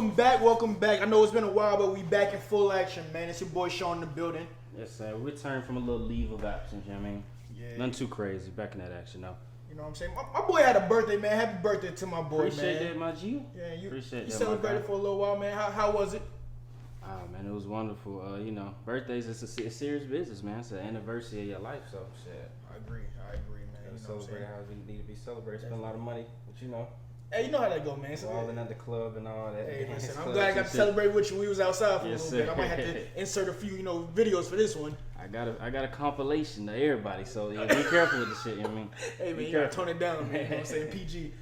welcome back. I know it's been a while, but we back in full action, man. It's your boy Shawn in the building. Yes, sir. We returned from a little leave of absence, you know what I mean? Yeah. Nothing too crazy. Back in that action, though. You know what I'm saying? My boy had a birthday, man. Happy birthday to my boy, Appreciate man. that, my G. Yeah, you Appreciate that, celebrated for a little while, man. How was it? Oh, man, it was wonderful. Birthdays is a serious business, man. It's an anniversary of your life, so shit. I agree, man. You know what I'm saying? How we need to be celebrated. Spend a lot of money, but you know. Hey, you know how that go, man. Balling at the club and all that. Hey, listen, I'm glad I got to celebrate with you when we was outside for a little bit. I might have to insert a few, videos for this one. I got a compilation of everybody, so yeah, be careful with the shit, you know what I mean? Hey, man, you gotta tone it down, man. You know what I'm saying? PG.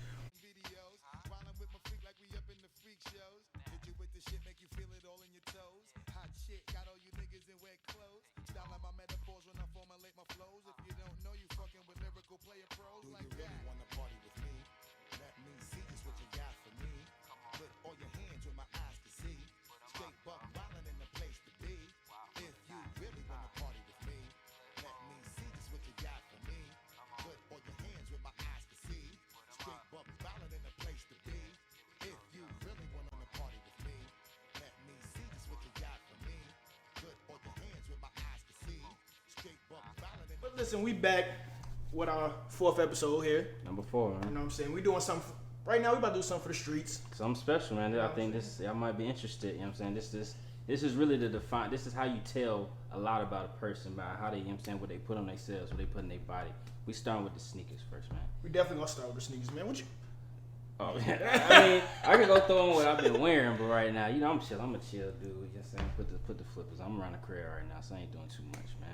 Listen, we back with our 4th episode here. Number 4, man. You know what I'm saying? We doing something right now. We about to do something for the streets. Something special, man. I think y'all might be interested. You know what I'm saying? This is really this is how you tell a lot about a person by how they, you know what I'm saying, what they put on themselves, what they put in their body. We starting with the sneakers first, man. We definitely gonna start with the sneakers, man. What you? Oh, yeah. I mean, I could go throw on what I've been wearing, but right now, I'm chill. I'm a chill dude. You know what I'm saying? Put the flippers. I'm around the crib right now, so I ain't doing too much, man.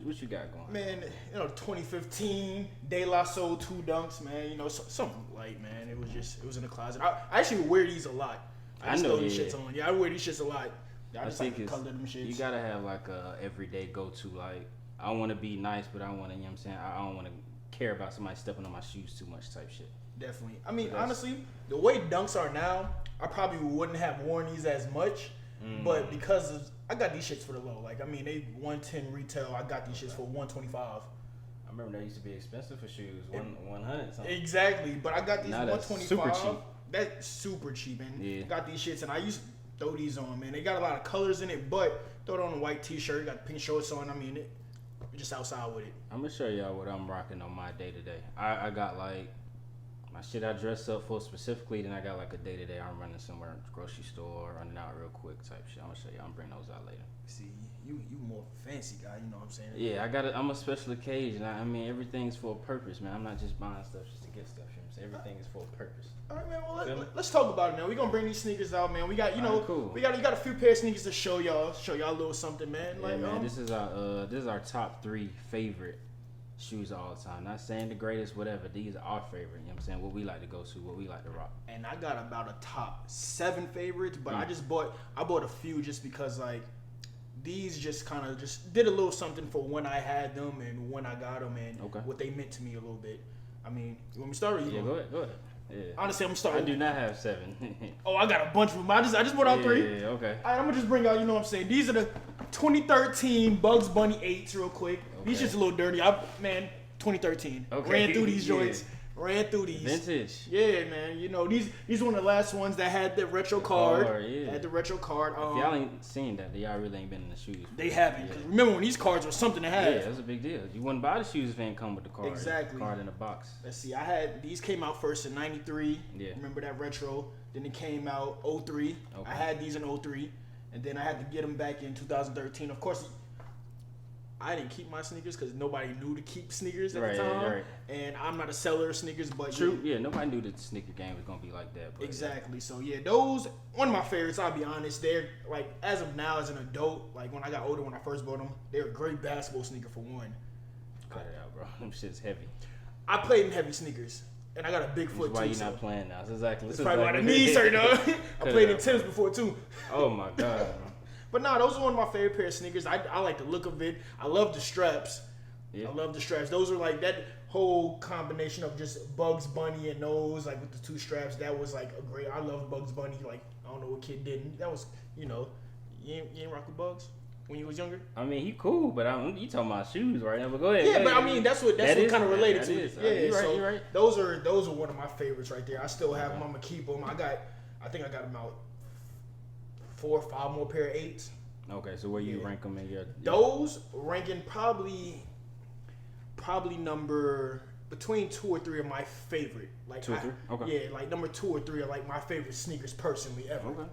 What you got going? Man, 2015 De La Soul 2 Dunks, man. Something light, man. It was in the closet. I actually wear these a lot. I just throw these shits on. Yeah, I wear these shits a lot. I just like the color of them shits. You gotta have like a everyday go-to. Like, I want to be nice, but I want to, you know what I'm saying? I don't want to care about somebody stepping on my shoes too much type shit. Definitely. I mean, honestly, the way dunks are now, I probably wouldn't have worn these as much. But because I got these shits for the low. Like, I mean, they 110 retail. I got these shits for 125. I remember they used to be expensive for shoes, 100 something. Exactly, but I got these 125. Super cheap. That's super cheap, and yeah. I got these shits, and I used to throw these on, man. They got a lot of colors in it, but throw it on a white T-shirt, got pink shorts on. I mean, we're just outside with it. I'm gonna show y'all what I'm rocking on my day to day. I got like my shit I dress up for specifically, then I got like a day to day. I'm running somewhere, grocery store, running out real quick type shit. I'm gonna show y'all. I'm bring those out later. See, you more fancy guy. You know what I'm saying? Yeah, I'm a special occasion. I mean, everything's for a purpose, man. I'm not just buying stuff just to get stuff. You know what I'm saying? Everything is for a purpose. All right, man. Well, let's talk about it, man. We gonna bring these sneakers out, man. We got, cool. you got a few pair of sneakers to show y'all a little something, man. Like, man, this is our top 3 favorite shoes of all the time. Not saying the greatest, whatever. These are our favorite. You know what I'm saying? What we like to go to, what we like to rock. And I got about a top 7 favorites, but I bought a few just because like these just kind of just did a little something for when I had them and when I got them and what they meant to me a little bit. I mean, you want me to start? Yeah, go ahead. Yeah. Honestly, I'm gonna start. I do not have 7. Oh, I got a bunch of them. I just brought out 3. Yeah, okay. All right, I'm gonna just bring out. You know what I'm saying? These are the 2013 Bugs Bunny 8s, real quick. Okay. These just a little dirty. 2013. Okay. Ran through these joints. Ran through these. Vintage. Yeah, man. These one of the last ones that had the retro card. Yeah. Had the retro card. If y'all ain't seen that, y'all really ain't been in the shoes. They haven't. Because remember when these cards were something to have. Yeah, that's a big deal. You wouldn't buy the shoes if they ain't come with the card. Exactly. The card in the box. Let's see. These came out first in 93. Yeah. Remember that retro. Then it came out 03. Okay. I had these in 03. And then I had to get them back in 2013. Of course, I didn't keep my sneakers because nobody knew to keep sneakers at the time. Right. And I'm not a seller of sneakers, but true. Yeah, nobody knew that the sneaker game was gonna be like that. But exactly. So yeah, those one of my favorites. I'll be honest. They're like as of now, as an adult, like when I got older, when I first bought them, they were a great basketball sneaker for one. Cut it out, bro. Them shit's heavy. I played in heavy sneakers, and I got a big foot. That's why you're not playing now. That's exactly. That's probably why the knees hurt, though. I played in Timbs before too. Oh my god. But nah, those are one of my favorite pair of sneakers. I like the look of it. I love the straps. Yeah. I love the straps. Those are like that whole combination of just Bugs Bunny and those, like with the 2 straps. That was like a great. I love Bugs Bunny. Like I don't know what kid didn't. That was you ain't rock with Bugs when you was younger. I mean, he cool, but you talking about shoes right now. But go ahead. Yeah, but I mean that's what kind of related to it. Yeah, you're right. Those are one of my favorites right there. I still have them. I'm gonna keep them. I think I got about 4 or 5 more pair of 8s. Okay, so where you rank them in your? Those ranking probably number between 2 or 3 of my favorite. Like 2 or 3. Okay. Yeah, like number 2 or 3 are like my favorite sneakers personally ever. Okay.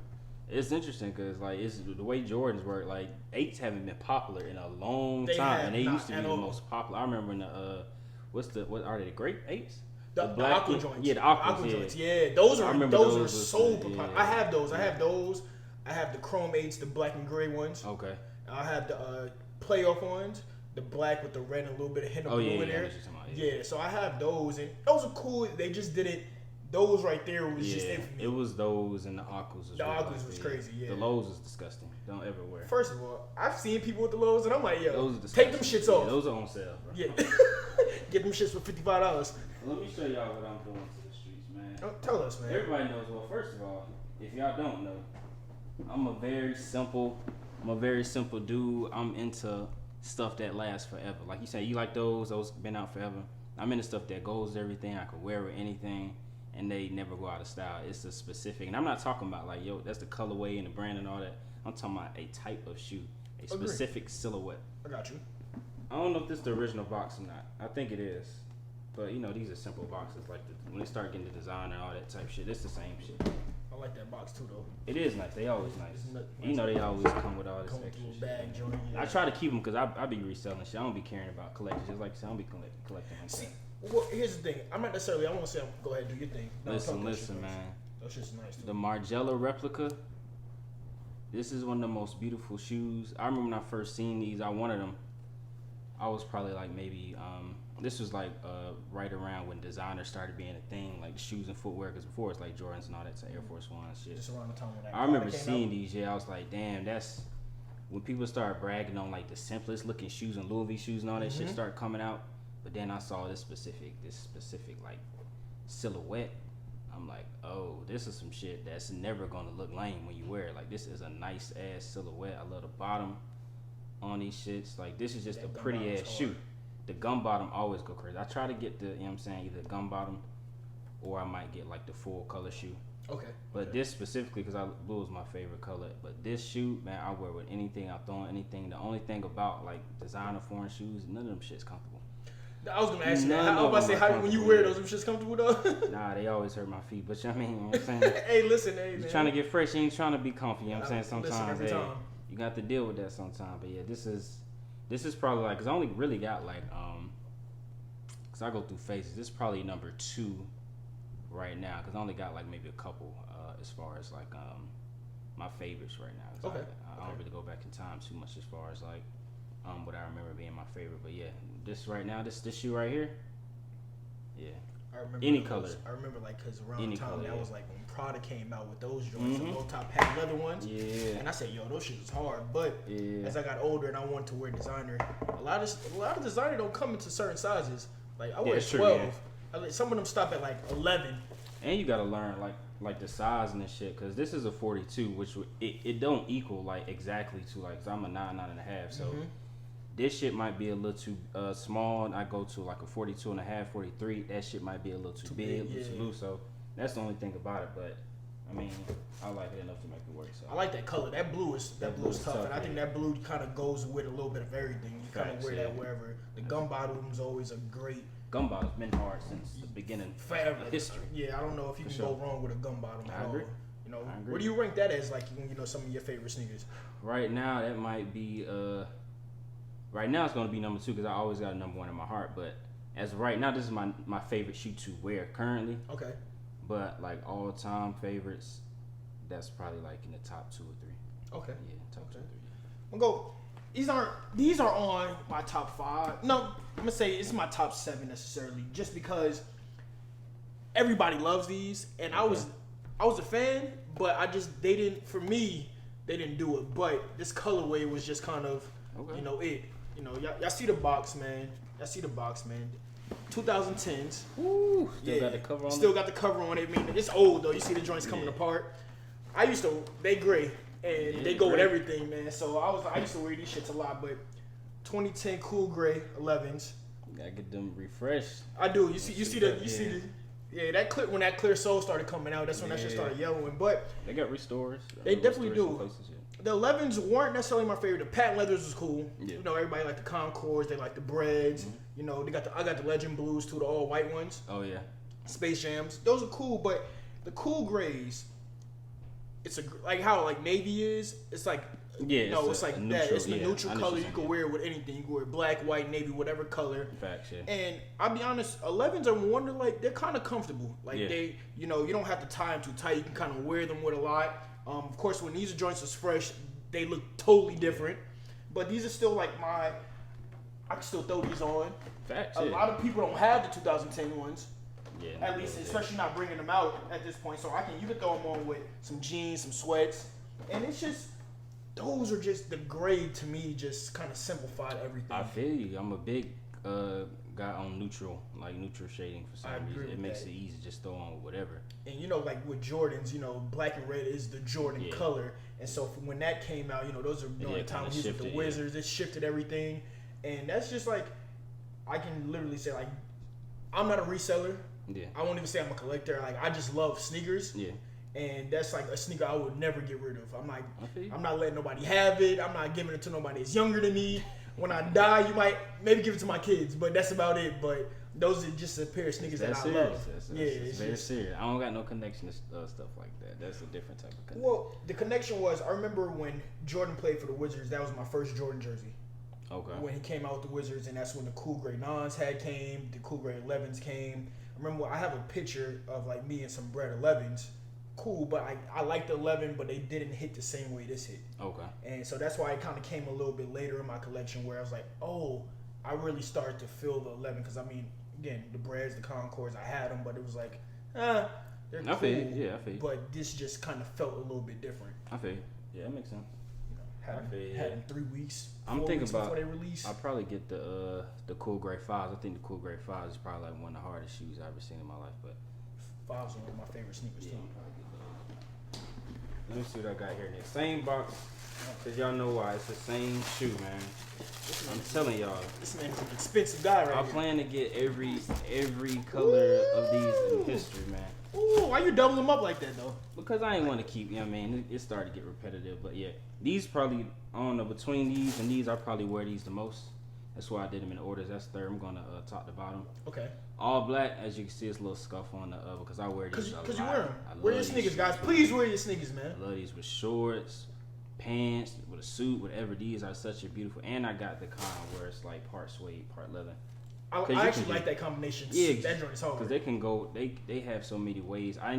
It's interesting because like it's the way Jordans work. Like 8s haven't been popular in a long time, and they used to be the most popular. I remember in the what are they? The grape 8s? The aqua joints. Yeah, the aqua joints. Yeah, those are so popular. popular. I have those. I have the chrome 8s, the black and gray ones. Okay. I have the playoff ones, the black with the red and a little bit of hint of blue in there. Yeah, so I have those, and those are cool. They just didn't. Those right there was just it for me. It was those and the aquas. The aquas was crazy. Yeah. The lows was disgusting. Don't ever wear. First of all, I've seen people with the lows, and I'm like, yo, those take them shits off. Yeah, those are on sale, bro. Yeah. Get them shits for $55. Let me show y'all what I'm doing to the streets, man. Oh, tell us, man. Everybody knows. Well, first of all, if y'all don't know, I'm a very simple dude. I'm into stuff that lasts forever. Like you said, you like those been out forever. I'm into stuff that goes with everything. I can wear with anything, and they never go out of style. It's a specific, and I'm not talking about like, yo, that's the colorway and the brand and all that. I'm talking about a type of shoe, a specific silhouette. I got you. I don't know if this is the original box or not. I think it is. But, you know, these are simple boxes. Like, when they start getting the design and all that type shit, it's the same shit. I like that box, too, though. It is nice. They always nice. You know they always come with all this extra shit. Bag joint, yeah. I try to keep them because I be reselling shit. I don't be caring about collections. Just like I said, I don't be collecting them. See, well, here's the thing. I'm not necessarily, I want to say, go ahead, do your thing. No, listen, man. That's just nice, too. The Margiela replica, this is one of the most beautiful shoes. I remember when I first seen these, I wanted them. I was probably like maybe, this was like right around when designers started being a thing, like the shoes and footwear, because before it's like Jordans and all that, Air Force One shit. Just around the time when that I remember seeing these, I was like, damn, that's when people started bragging on like the simplest looking shoes and Louis V shoes and all that shit start coming out. But then I saw this specific like silhouette. I'm like, oh, this is some shit that's never gonna look lame when you wear it. Like, this is a nice ass silhouette. I love the bottom on these shits. Like, this is just a pretty ass shoe. The gum bottom always go crazy. I try to get the, you know what I'm saying, either gum bottom or I might get like the full color shoe. Okay. But this specifically, because blue is my favorite color. But this shoe, man, I wear with anything. I throw on anything. The only thing about like designer foreign shoes, none of them shit's comfortable. I was gonna ask you that. I was about to say, how when you wear those, them shit's comfortable though? Nah, they always hurt my feet. But you know what I mean? You know what I'm saying? Hey, listen, you're man. trying to get fresh, you ain't trying to be comfy. You know what I'm saying? Sometimes, every time. You got to deal with that sometimes. But yeah, this is probably like, because I only really got like, because I go through phases. This is probably number 2 right now, because I only got like maybe a couple as far as like my favorites right now. Okay. I don't really go back in time too much as far as like what I remember being my favorite. But yeah, this right now, this shoe right here, yeah. I remember any color. I remember like because around any the time color, that was like when Prada came out with those joints, the low top padded leather ones. Yeah. And I said, yo, those shit was hard. But as I got older and I wanted to wear designer, a lot of designer don't come into certain sizes. Like I wear 12. True, yeah. Some of them stop at like 11. And you gotta learn like the size and this shit, because this is a 42, which it don't equal like exactly to like, cause I'm a 9.5, so this shit might be a little too small, and I go to like a 42.5, 43. That shit might be a little too big, a little too loose. So that's the only thing about it. But I mean, I like it enough to make it work. So I like that color. That blue is tough, and I think that blue kind of goes with a little bit of everything. You kind of wear that wherever. The gum bottom's always a great. Gum bottom's been hard since the beginning of history. Yeah, I don't know if you can go wrong with a gum bottom. I agree. You know, where do you rank that as? Like, you know, some of your favorite sneakers. Right now, that might be. Right now, it's gonna be number 2 because I always got a number 1 in my heart. But as of right now, this is my favorite shoe to wear currently. Okay. But like all time favorites, that's probably like in the top 2 or 3. Okay. Yeah, top 2 or 3. I'm gonna go. These are on my top 5. No, I'm gonna say it's my top 7 necessarily, just because everybody loves these, and I was a fan, but they didn't do it. But this colorway was just kind of, you know, it. You know, y'all see the box, man. 2010s. Woo, still got the cover on it. Still got the cover on it. I mean, it's old though. You see the joints coming apart. They gray. And they go with everything, man. So I used to wear these shits a lot, but 2010 cool gray 11s. You gotta get them refreshed. I do. You see the Yeah, that clear when that clear sole started coming out, that's when that shit started yellowing. But they got restores. They definitely do. The 11s weren't necessarily my favorite. The patent leathers was cool. Yeah. You know, everybody liked the Concords. They liked the Breads. Mm-hmm. You know, I got the Legend Blues too, the all white ones. Oh yeah. Space Jams. Those are cool, but the cool grays, it's like how like navy is. It's like it's like that. It's a neutral color. You can wear it with anything. You can wear black, white, navy, whatever color. Facts, yeah. And I'll be honest, 11s are wonder like they're kind of comfortable. Like they, you don't have to tie them too tight. You can kind of wear them with a lot. Of course, when these joints is fresh, they look totally different. But these are still like I can still throw these on. Facts, a lot of people don't have the 2010 ones. Yeah, at least, especially not bringing them out at this point. So you can throw them on with some jeans, some sweats, and it's just those are just the grade to me. Just kind of simplified everything. I feel you. I'm a big guy on neutral shading for some reason. It makes it easy to just throw on whatever. And like with Jordans, black and red is the Jordan color, and so when that came out, those are during the time when he was with the Wizards. It shifted everything, and that's just like I can literally say like I'm not a reseller. Yeah. I won't even say I'm a collector. Like I just love sneakers. Yeah. And that's like a sneaker I would never get rid of. I'm not letting nobody have it. I'm not giving it to nobody that's younger than me. When I die, you might maybe give it to my kids, but that's about it. But those are just a pair of sneakers that I love. It's very serious. I don't got no connection to stuff like that. That's a different type of connection. Well, the connection was I remember when Jordan played for the Wizards. That was my first Jordan jersey. Okay. When he came out with the Wizards, and that's when the cool gray 9s came, the cool gray 11s came. I remember I have a picture of like me and some Bread 11s. Cool, but I like the 11, but they didn't hit the same way this hit. Okay. And so that's why it kind of came a little bit later in my collection where I was like, oh, I really started to feel the 11 because again, the Breads, the Concords, I had them, but it was like, they're cool. I feel you. But this just kind of felt a little bit different. I feel you. Yeah, that makes sense. Had them 3 weeks. I'm thinking about before they release. I'll probably get the cool gray 5s. I think the cool gray 5s is probably like one of the hardest shoes I've ever seen in my life. But 5s are one of my favorite sneakers too. Let me see what I got here next. Same box, cause y'all know why. It's the same shoe, man. I'm telling y'all. This man's an expensive guy right I plan to get every color of these in history, man. Ooh, why you doubling them up like that though? Because I ain't want to keep, it started to get repetitive. But yeah, these probably, I don't know, between these and these, I probably wear these the most. That's why I did them in orders. That's third. I'm gonna top to bottom. Okay. All black, as you can see, it's a little scuff on the because I wear these a lot. Because you wear them. Wear your sneakers, guys. Please wear your sneakers, man. I love these with shorts, pants, with a suit, whatever. These are such a beautiful. And I got the kind where it's like part suede, part leather. I actually like that combination. Yeah, that joint is hard. Because they can go. They have so many ways. I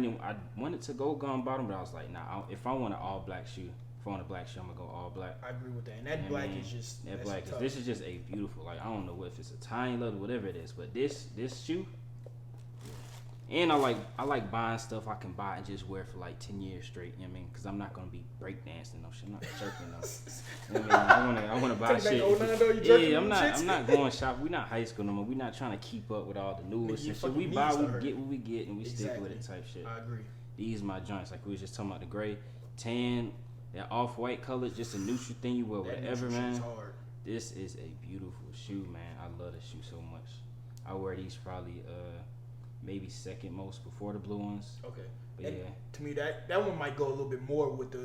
wanted to go gum bottom, but I was like, nah. If I want an all black shoe. If I want a black shoe, I'm gonna go all black. I agree with that. And that black is just that black is. This is just a beautiful. Like I don't know if it's a tiny leather, whatever it is, but this shoe. And I like buying stuff I can buy and just wear for like 10 years straight. You know what I mean? Because I'm not gonna be breakdancing no shit. I'm not jerking no. You know what I mean? I wanna buy shit. Yeah, I'm not going shop. We not high school no more. We not trying to keep up with all the newest and shit. We buy, we get what we get, and we stick with it type shit. I agree. These my joints. Like we was just talking about the gray, tan. That off-white color, just a neutral thing you wear, whatever, man. This is a beautiful shoe, man. I love this shoe so much. I wear these probably maybe second most before the blue ones. Okay. But and to me, that one might go a little bit more with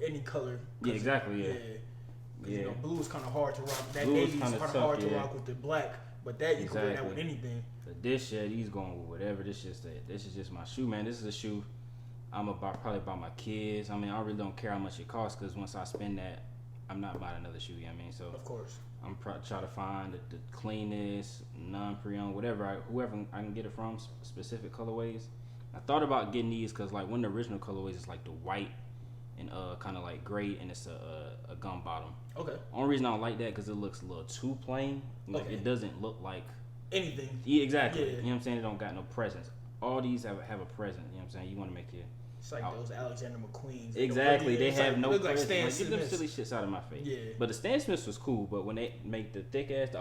any color. Yeah, exactly. Yeah. Blue is kind of hard to rock. That navy is kind of hard to rock with the black, but that you can wear that with anything. But these going with whatever. This is just my shoe, man. This is a shoe. I'm probably buy my kids. I really don't care how much it costs because once I spend that, I'm not buying another shoe. You know what I mean? So of course, I'm try to find the cleanest, non-pre-owned, whoever I can get it from, specific colorways. I thought about getting these because like one of the original colorways is like the white and kind of like gray, and it's a gum bottom. Okay. Only reason I don't like that because it looks a little too plain. Like it doesn't look like anything. Yeah, exactly. Yeah. You know what I'm saying? It don't got no presence. All these have a presence. You know what I'm saying? You want to make it. It's like those Alexander McQueens. Exactly. They have no like presence. Get them silly shits out of my face. Yeah. But the Stan Smiths was cool, but when they make the thick ass, the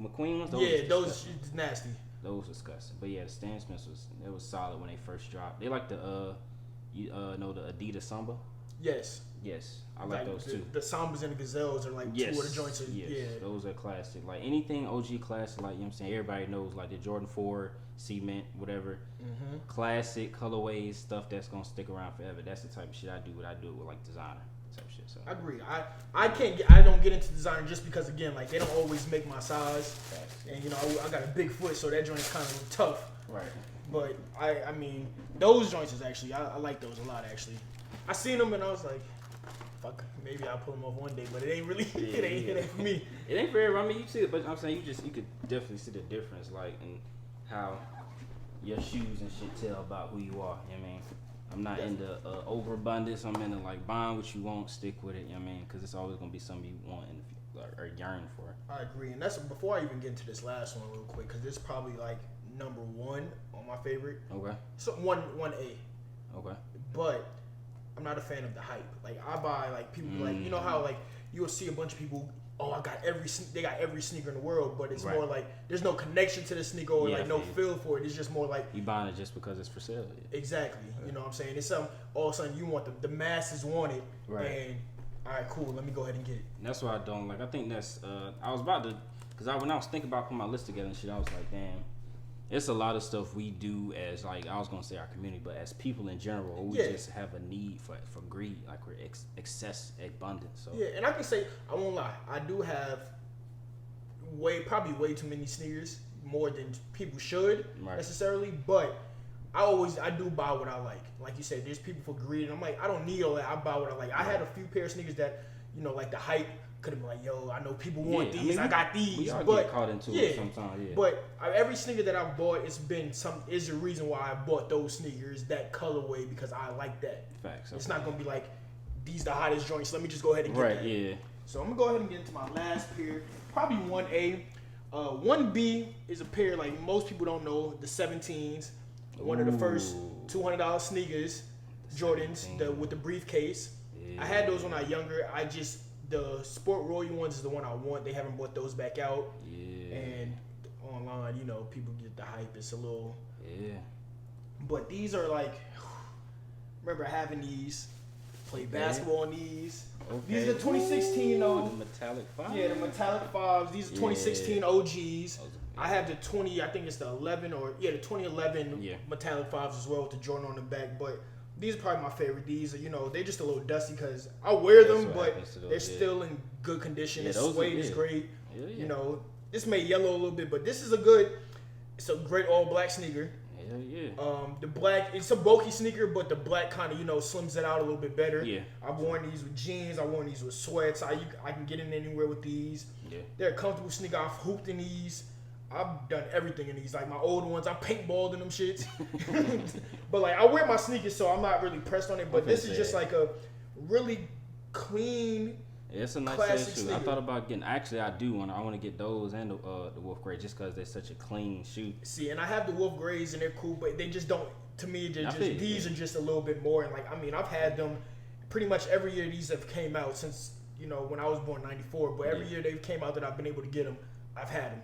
McQueen ones, those nasty. Those was disgusting. But yeah, the Stan Smiths was solid when they first dropped. They like the the Adidas Samba. Yes. Yes, I like those too. The Sambas and the Gazelles are like two of the joints. Those are classic. Like anything OG classic, like you know what I'm saying, everybody knows like the Jordan 4, Cement, whatever. Mm-hmm. Classic colorways, stuff that's gonna stick around forever. That's the type of shit I do. What I do with like designer type shit. So I agree. I don't get into designer just because again, like they don't always make my size, and you know I got a big foot, so that joint is kind of tough. Right. But I mean those joints is actually I like those a lot actually. I seen them and I was like, fuck, maybe I'll pull them off one day, but it ain't really it ain't for me. It ain't for everyone. I mean, you see it, but I'm saying you could definitely see the difference, like in how your shoes and shit tell about who you are. You know what I mean? I'm not into overabundance. I'm into like buying what you want, stick with it. You know what I mean? Because it's always gonna be something you want or yearn for. I agree, and that's before I even get into this last one real quick, because this is probably like number one on my favorite. Okay. So one A. Okay. But I'm not a fan of the hype. Like I buy like people like you know how like you'll see a bunch of people. Oh, they got every sneaker in the world, but it's more like there's no connection to the sneaker or like no feel for it. It's just more like you buying it just because it's for sale. Exactly. You know what I'm saying? It's something all of a sudden you want the masses want it, and all right, cool. Let me go ahead and get it. And that's what I don't like. I think that's I was about to because when I was thinking about putting my list together and shit, I was like, damn. It's a lot of stuff we do as like I was gonna say our community, but as people in general, we just have a need for greed, like we're excess abundance. So and I can say I won't lie, I do have probably way too many sneakers, more than people should necessarily. But I do buy what I like. Like you said, there's people for greed, and I'm like I don't need all that. I buy what I like. I had a few pair of sneakers that like the hype. Could have been like, yo, I know people want these. I got these. We all but get caught into it sometimes. Yeah. But every sneaker that I've bought, is the reason why I bought those sneakers, that colorway, because I like that. Facts. It's not gonna be like these the hottest joints. Let me just go ahead and get that. Yeah. So I'm gonna go ahead and get into my last pair. Probably 1A. 1B is a pair like most people don't know. The 17s. One of the first $200 sneakers, Jordans, with the briefcase. Yeah. I had those when I was younger. The Sport Royal ones is the one I want. They haven't brought those back out. Yeah. And online, people get the hype. It's a little. Yeah. But these are like, remember having these, play basketball on these. Okay. These are 2016 though. The metallic 5. Yeah, the metallic 5s. These are 2016 OGs. I have the 2011 metallic 5s as well with the Jordan on the back. But these are probably my favorite. These are, they're just a little dusty because I wear them, but they're still in good condition. The suede is great. Yeah. This may yellow a little bit, but this is it's a great all black sneaker. Hell yeah. The black, it's a bulky sneaker, but the black kind of, slims it out a little bit better. Yeah. I've worn these with jeans. I've worn these with sweats. I can get in anywhere with these. Yeah. They're a comfortable sneaker. I've hooped in these. I've done everything in these. Like my old ones, I paintballed in them shits. But like I wear my sneakers, so I'm not really pressed on it. But this is just like a really clean. Yeah, it's a nice shoe. I thought about getting. Actually, I want to get those and the Wolf Gray just because they're such a clean shoe. See, and I have the Wolf Grays and they're cool, but they just don't. To me, these are just a little bit more. And like I've had them pretty much every year. These have came out since when I was born '94. But every year they've came out that I've been able to get them. I've had them.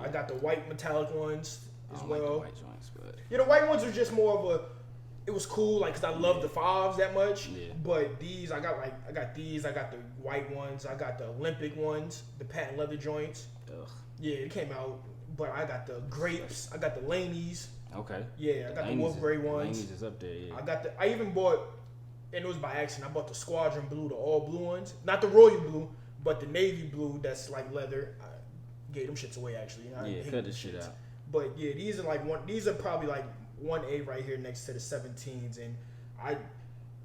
I got the white metallic ones as well. Like the white joints, but the white ones are just more of a. It was cool, like, cause I love the 5s that much. Yeah. But these, I got these. I got the white ones. I got the Olympic ones, the patent leather joints. Ugh. Yeah, it came out. But I got the grapes. I got the Laneys. Okay. Yeah, I got the Wolf Gray ones. Laneys is up there. Yeah. I even bought, and it was by accident. I bought the Squadron Blue, the all blue ones, not the Royal Blue, but the navy blue that's like leather. I gave them shits away actually. Cut the shit out. But yeah, these are probably like 1A right here next to the 17s, and I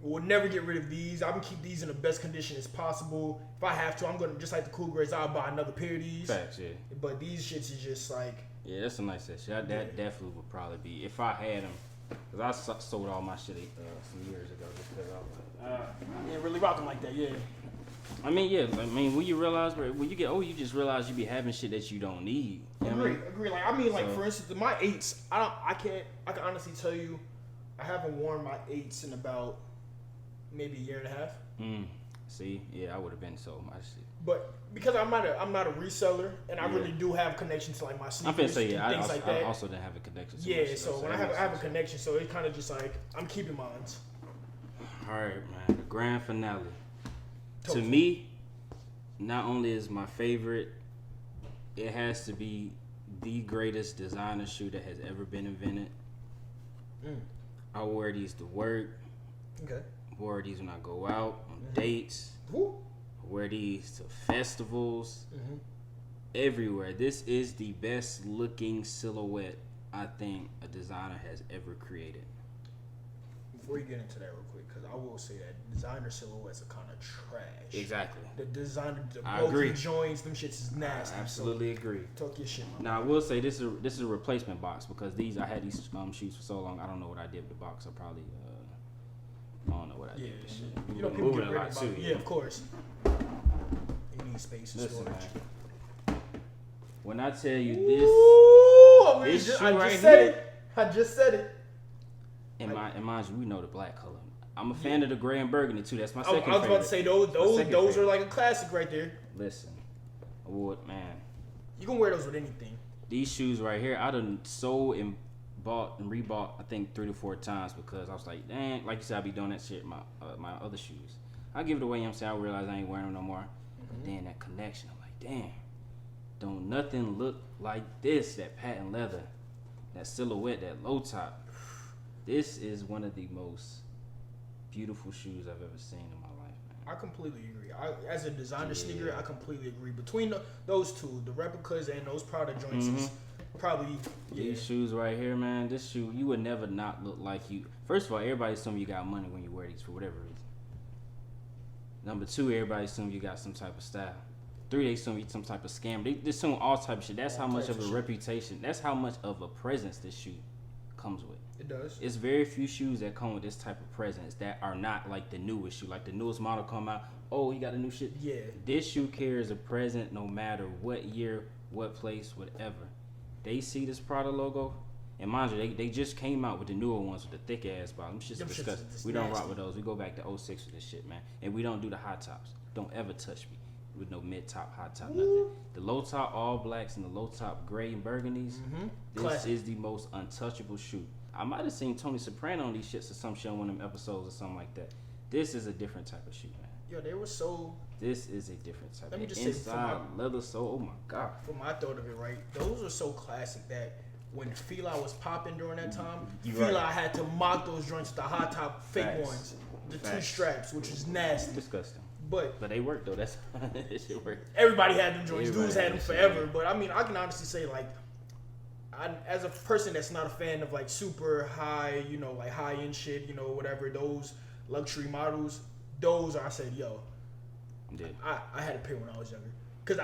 will never get rid of these. I'm gonna keep these in the best condition as possible. If I have to, I'm gonna just like the Cool Grays. I'll buy another pair of these. Facts, yeah. But these shits is just like. Yeah, that's a nice set. That definitely would probably be if I had them. Cause I sold all my shit some years ago just because I was like, I didn't really rock them like that. Yeah. When you realize when you get old, you just realize you be having shit that you don't need. You Agree. Like for instance, my 8s. I can honestly tell you, I haven't worn my 8s in about maybe a year and a half. See, yeah, I would have been so much shit. But because I'm not a reseller, and I really do have connections to like my sneakers. I'm finna say things like that. I also didn't have a connection. So when I have a connection, so it's kind of just like I'm keeping mine. All right, man. The grand finale. Total. To me, not only is my favorite, it has to be the greatest designer shoe that has ever been invented. I wear these to work. Okay. I wear these when I go out on dates. Woo. I wear these to festivals. Everywhere. This is the best looking silhouette I think a designer has ever created. Before you get into that real quick, because I will say that designer silhouettes are kind of trash. Exactly. The designer, the I agree. bulky joints, them shits is nasty. I absolutely agree. Talk your shit, man. Now I will say this is a replacement box because I had these shoes for so long. I don't know what I did with the box. I probably I don't know what I did with this shit. You know, people get a rid lot of too. boxes. Yeah, of course. You need space and Listen, storage. man. When I tell you this shoe right here, I just said it. and mind you, we know the black color. I'm a fan of the gray and burgundy too. That's my I second was favorite. about to say those favorite. are like a classic right there. Listen, man. You can wear those with anything. These shoes right here, I done sold and bought and rebought I think 3 to 4 times because I was like, dang, like you said, I be doing that shit. My other shoes, I give it away. You know what I'm saying, I realize I ain't wearing them no more. But then that connection, I'm like, damn, don't nothing look like this. That patent leather, that silhouette, that low top. This is one of the most beautiful shoes I've ever seen in my life, man. I completely agree. As a designer sneaker, I completely agree. Between those two, the replicas and those Prada joints, is probably these shoes right here, man. This shoe, you would never not look like you. First of all, everybody assume you got money when you wear these for whatever reason. Number 2, everybody assume you got some type of style. 3, they assume you some type of scam. They assume all type of shit. That's how much of a reputation. That's how much of a presence this shoe comes with. It does. It's very few shoes that come with this type of presence that are not like the newest shoe. Like the newest model come out, oh, you got a new shit. Yeah. This shoe carries a present no matter what year, what place, whatever. They see this Prada logo, and mind you, they just came out with the newer ones with the thick ass bottom. Shit's disgusting. We don't rock with those. We go back to 06 with this shit, man. And we don't do the high tops. Don't ever touch me with no mid top, high top, nothing. The low top all blacks and the low top gray and burgundies. This is the most untouchable shoe. I might have seen Tony Soprano on these shits or some shit on one of them episodes or something like that. This is a different type of shoe, man. Yo, they were so. This is a different type. Let me just inside leather sole. Oh my god. From my thought of it, right? Those were so classic that when Fila was popping during that time, Fila had to mock those joints with the hot top fake ones, the 2 straps, which is nasty, disgusting. But they work though. That's that shit work. Everybody had them joints. Dudes had them forever. But I mean, I can honestly say like. As a person that's not a fan of like super high, you know, like high end shit, you know, whatever, those luxury models, those I said, yo, I had a pair when I was younger. Cause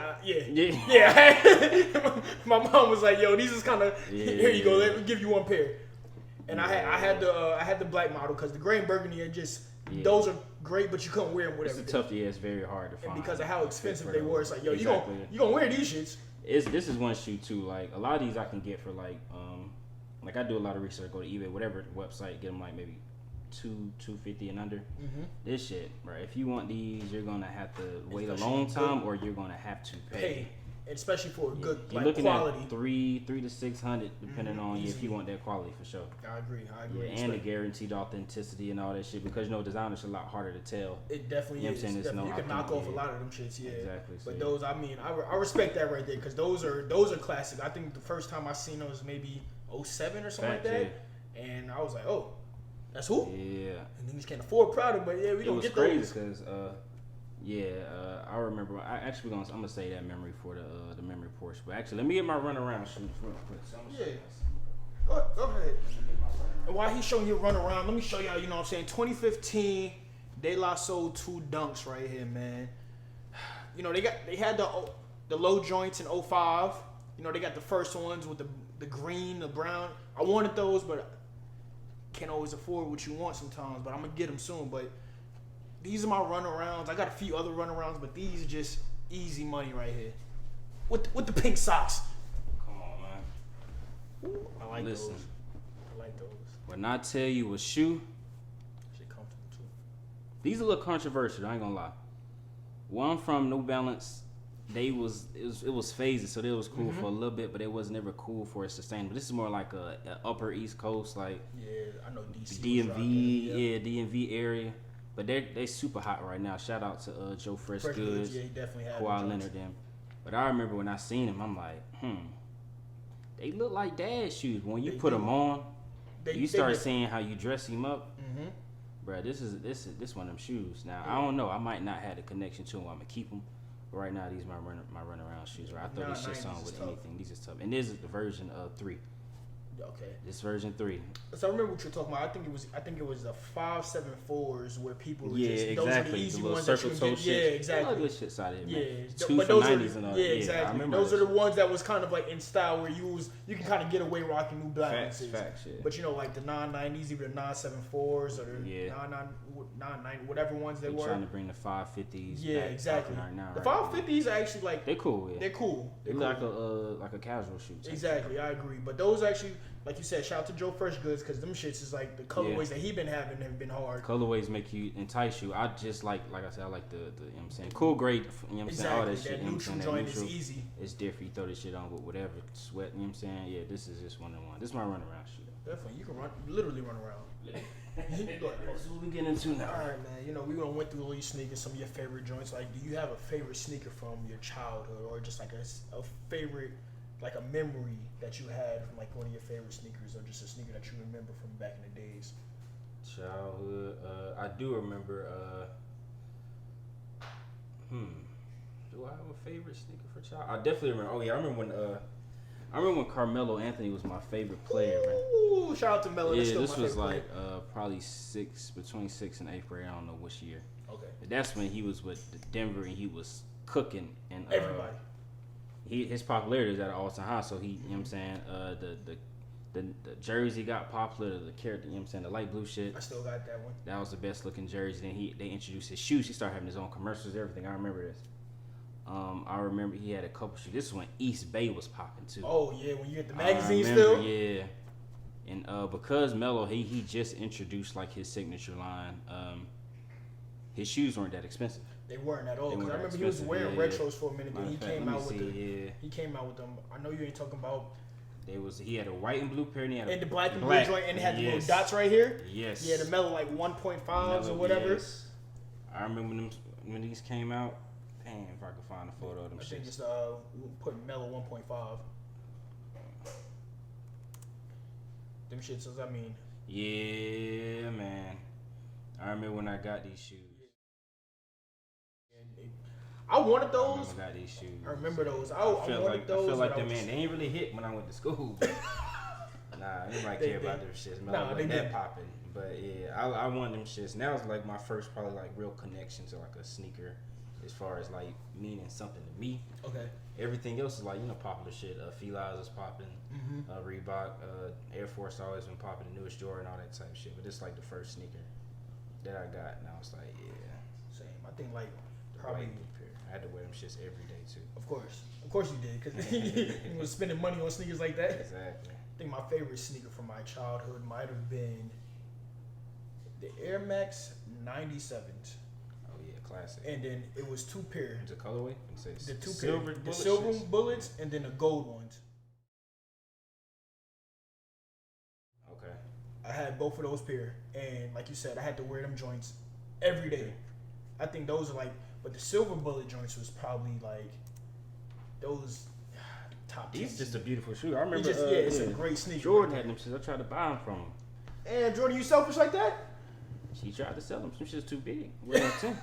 my mom was like, yo, these is kind of, here you go, let me give you one pair. And I had the black model because the gray and burgundy are just, those are great, but you couldn't wear them with everything. It's tough, it's very hard to find. And because of how expensive they were, it's like, yo, you gonna wear these shits. This is one shoe too. Like a lot of these I can get for like I do a lot of research. Go to eBay, whatever website, get them like maybe $250 and under. This shit, right? If you want these, you're gonna have to wait a long time, or you're gonna have to pay. Especially for a good you're like looking quality. At $300 to $600 depending on if you want that quality for sure. I agree. Yeah, and the guaranteed authenticity and all that shit because designers are a lot harder to tell. It definitely is. You can knock off a lot of them shits. Yeah, exactly. But those, I mean, I respect that right there because those are classic. I think the first time I seen those maybe 07 or something like that, and I was like, oh, that's who? Yeah. And niggas can't afford Prada, but yeah, we gonna get those. Because I remember. I'm gonna say that memory for the memory portion. But actually, let me get my run around shoes real quick. Go ahead. And while he's showing you run around, let me show y'all. You know what I'm saying? 2015, De La Soul 2 Dunks right here, man. You know they had the low joints in 05. You know they got the first ones with the green, the brown. I wanted those, but can't always afford what you want sometimes. But I'm gonna get them soon. But these are my runarounds. I got a few other runarounds, but these are just easy money right here. With the pink socks. Come on, man. Ooh, I like those. I like those. When I tell you a shoe, shit comfortable too. These are a little controversial. I ain't gonna lie. One from New Balance, it was phases, so they was cool for a little bit, but it was never cool for a sustainable. This is more like a upper East Coast, like I know DC, DMV, DMV area. But they super hot right now. Shout out to Joe Fresh Fresh Goods, Goods, yeah, he definitely had Kawhi them Leonard, them. But I remember when I seen them, I'm like, they look like dad shoes. When you put them on, you start seeing how you dress him up. Mm-hmm. Bro, this one of them shoes. Now I don't know. I might not have the connection to them. I'm gonna keep them. But right now, these my run around shoes. Right, I throw these shits on with anything. These is tough. And this is the version of 3. Okay. This version 3. So I remember what you're talking about. I think it was the 574s where people were exactly. Those are the easy ones that you can get. Yeah, exactly. Good shit side of it, man. Yeah, 2 but for those 90s are, and all. Yeah, exactly. I remember those are the ones that was kind of like in style where you can kind of get away rocking New Balances. Facts, yeah. But like the 990s, either the 974s or the 990, whatever ones they were. Trying to bring the 550s. Yeah, back exactly. Right now, the 550s are actually like they're cool. Yeah. They're cool. They're cool. like a casual shoe. Exactly, I agree. But those actually, like you said, shout out to Joe Fresh Goods because them shits is like the colorways that he been having have been hard. Colorways make you entice you. I just like I said, I like the you know what I'm saying, cool grade. You know what I'm saying, all that shit. That neutral joint is easy. It's different. You throw this shit on with whatever sweat. You know what I'm saying? Yeah, this is just one of one. This is my run around shit. Definitely, you can literally run around. That's what we getting into now. All right, man. We gonna went through all these sneakers, some of your favorite joints. Like, do you have a favorite sneaker from your childhood, or just like a favorite, like a memory that you had from like one of your favorite sneakers, or just a sneaker that you remember from back in the days? Childhood, I do remember. Do I have a favorite sneaker for child? I definitely remember. Oh yeah, I remember when Carmelo Anthony was my favorite player, man. Ooh, shout out to Melo. Yeah, this was like probably between 6th and 8th grade. I don't know which year. Okay. But that's when he was with Denver and he was cooking and everybody. His popularity is at an all-time high. So he, you know what I'm saying, the jersey got popular. The character, you know what I'm saying, the light blue shit. I still got that one. That was the best looking jersey. Then they introduced his shoes. He started having his own commercials, everything. I remember this. I remember he had a couple shoes. This is when East Bay was popping too. Oh yeah, when you get the magazine still. Yeah, and because Melo he just introduced like his signature line. His shoes weren't that expensive. They weren't at all. Because I remember he was wearing retros for a minute. Then he came out with them. I know you ain't talking about. He had a white and blue pair and he had the black and blue joint and it had the little dots right here. Yes. Yeah, the Melo like 1.5s or whatever. Yes. I remember when these came out. Damn, if I could find a photo of them shits. I think it's put Melo 1.5. Them shits, I mean. Yeah, man. I remember when I got these shoes. I wanted those. I got these shoes. I remember those. I wanted those. I feel like them, man. They ain't really hit when I went to school. Nah, anybody care about them shits. Nah, they that popping. But yeah, I wanted them shits. And that was like my first probably like real connection to like a sneaker. As far as like meaning something to me. Okay. Everything else is like, popular shit. Feli's was popping. Mm-hmm. Reebok, Air Force always been popping. The newest Jordan, all that type of shit. But it's like the first sneaker that I got. And I was like, yeah. Same. I think like probably. I had to wear them shits every day too. Of course you did, because you was spending money on sneakers like that. Exactly. I think my favorite sneaker from my childhood might have been the Air Max 97s. Classic. And then it was 2 pair. The colorway? The 2 pair. The silver bullets and then the gold ones. Okay. I had both of those pair. And like you said, I had to wear them joints every day. I think those are like, but the silver bullet joints was probably like those top 10. It's just a beautiful shoe. I remember. It's a great sneaker. Jordan had them shits. I tried to buy them from him. And Jordan, you selfish like that? She tried to sell them. Some shit's too big. We're no 10.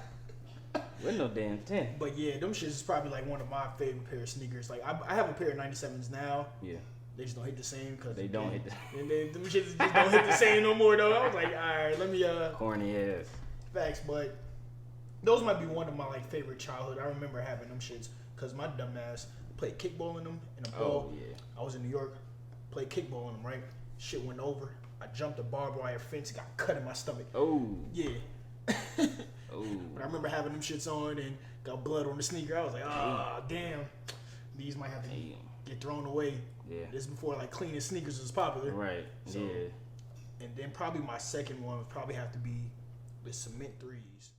We're no damn 10. But yeah, them shits is probably like one of my favorite pair of sneakers. Like I have a pair of 97s now. Yeah. They just don't hit the same because they don't hit the same. Them shits just don't hit the same no more though. I was like, all right, let me corny ass. Facts, but those might be one of my like favorite childhood. I remember having them shits because my dumb ass played kickball in them in a ball. Oh yeah. I was in New York, played kickball in them. Right, shit went over. I jumped a barbed wire fence, got cut in my stomach. Oh. Yeah. Oh. But I remember having them shits on and got blood on the sneaker. I was like, damn. These might have to get thrown away. Yeah. This is before like cleaning sneakers was popular. Right. So, yeah. And then probably my second one would probably have to be the cement 3s.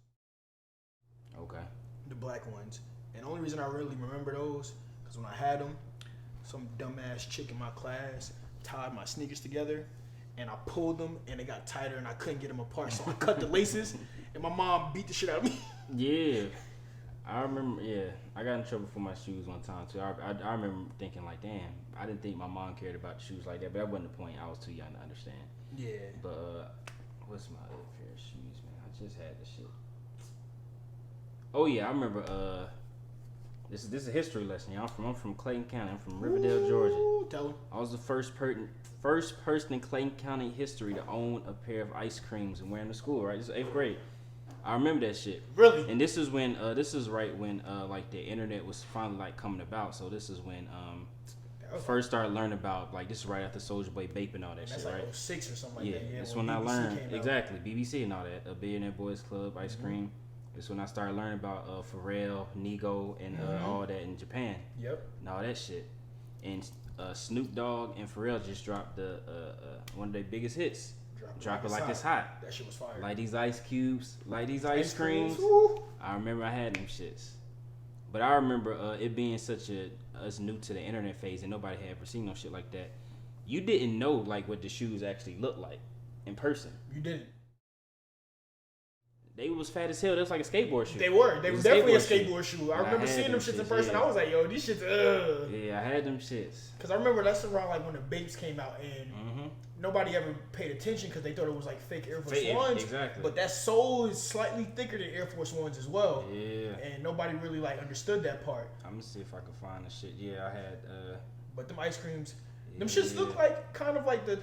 Okay. The black ones. And the only reason I really remember those, because when I had them, some dumbass chick in my class tied my sneakers together and I pulled them, and they got tighter, and I couldn't get them apart. So I cut the laces, and my mom beat the shit out of me. Yeah. I remember, I got in trouble for my shoes one time too. I remember thinking like, damn, I didn't think my mom cared about shoes like that, but that wasn't the point. I was too young to understand. Yeah. But what's my other pair of shoes, man? I just had this shit. Oh yeah, I remember. This is a history lesson, y'all. I'm from Clayton County. I'm from Riverdale, Georgia. Tell him. I was the first person in Clayton County history to own a pair of ice creams and wear them to school. Right, this is 8th grade. I remember that shit. Really? And this is when right when like the internet was finally like coming about. So this is when first started learning about, like, this is right after Soulja Boy Bape and all that shit, like right? 06 or something like that. Yeah, that's when I learned exactly BBC and all that. A Billionaire Boys Club, Ice Cream. That's when I started learning about Pharrell, Nigo, and all that in Japan. Yep. And all that shit. And Snoop Dogg and Pharrell just dropped the one of their biggest hits. Drop it like it's hot. That shit was fire. Like these ice cubes, like these ice creams. I remember I had them shits. But I remember it being such us new to the internet phase and nobody had ever seen no shit like that. You didn't know like what the shoes actually looked like in person. You didn't. They was fat as hell. They was like a skateboard shoe. They were. They was definitely a skateboard shoe. I remember seeing them shits in person. Yeah. I was like, yo, these shits, Yeah, I had them shits. Because I remember that's around like when the Bapes came out and nobody ever paid attention because they thought it was like fake Air Force Ones. Exactly. But that sole is slightly thicker than Air Force Ones as well. Yeah. And nobody really like understood that part. I'm gonna see if I can find the shit. Yeah, I had. But them ice creams, them shits look like kind of like the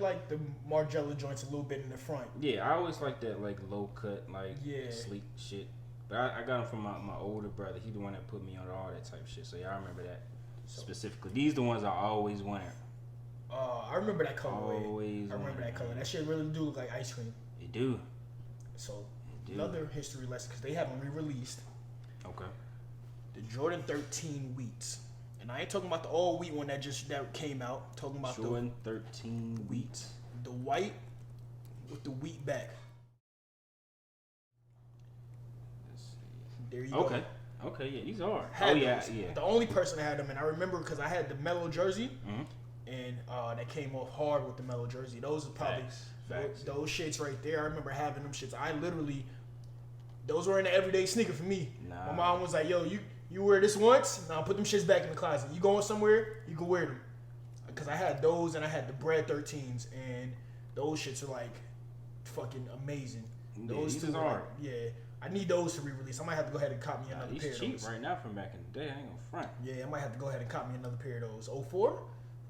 Margiela joints a little bit in the front. Yeah, I always like that like low cut, like sleek shit. But I got them from my older brother. He the one that put me on all that type of shit. So yeah, I remember that specifically. These the ones I always wanted. I remember that colorway. Always I remember that color. That shit really do look like ice cream. It do. So another history lesson because they haven't re-released. Okay. The Jordan 13 wheats. And I ain't talking about the all wheat one that came out. I'm talking about Jordan 13 wheat. The white with the wheat back. Let's see. There you go. Okay, yeah, these are. Yeah. The only person that had them, and I remember because I had the mellow jersey, and that came off hard with the mellow jersey. Those are probably those shits right there. I remember having them shits. Those were in the everyday sneaker for me. Nah. My mom was like, yo, you wear this once, now put them shits back in the closet. You going somewhere, you can wear them. Because I had those and I had the Bread 13s, and those shits are like fucking amazing. Those two are. Yeah. I need those to re-release. I might have to go ahead and cop me another pair of those. These cheap right now from back in the day. I ain't gonna front. Yeah, I might have to go ahead and cop me another pair of those. 04?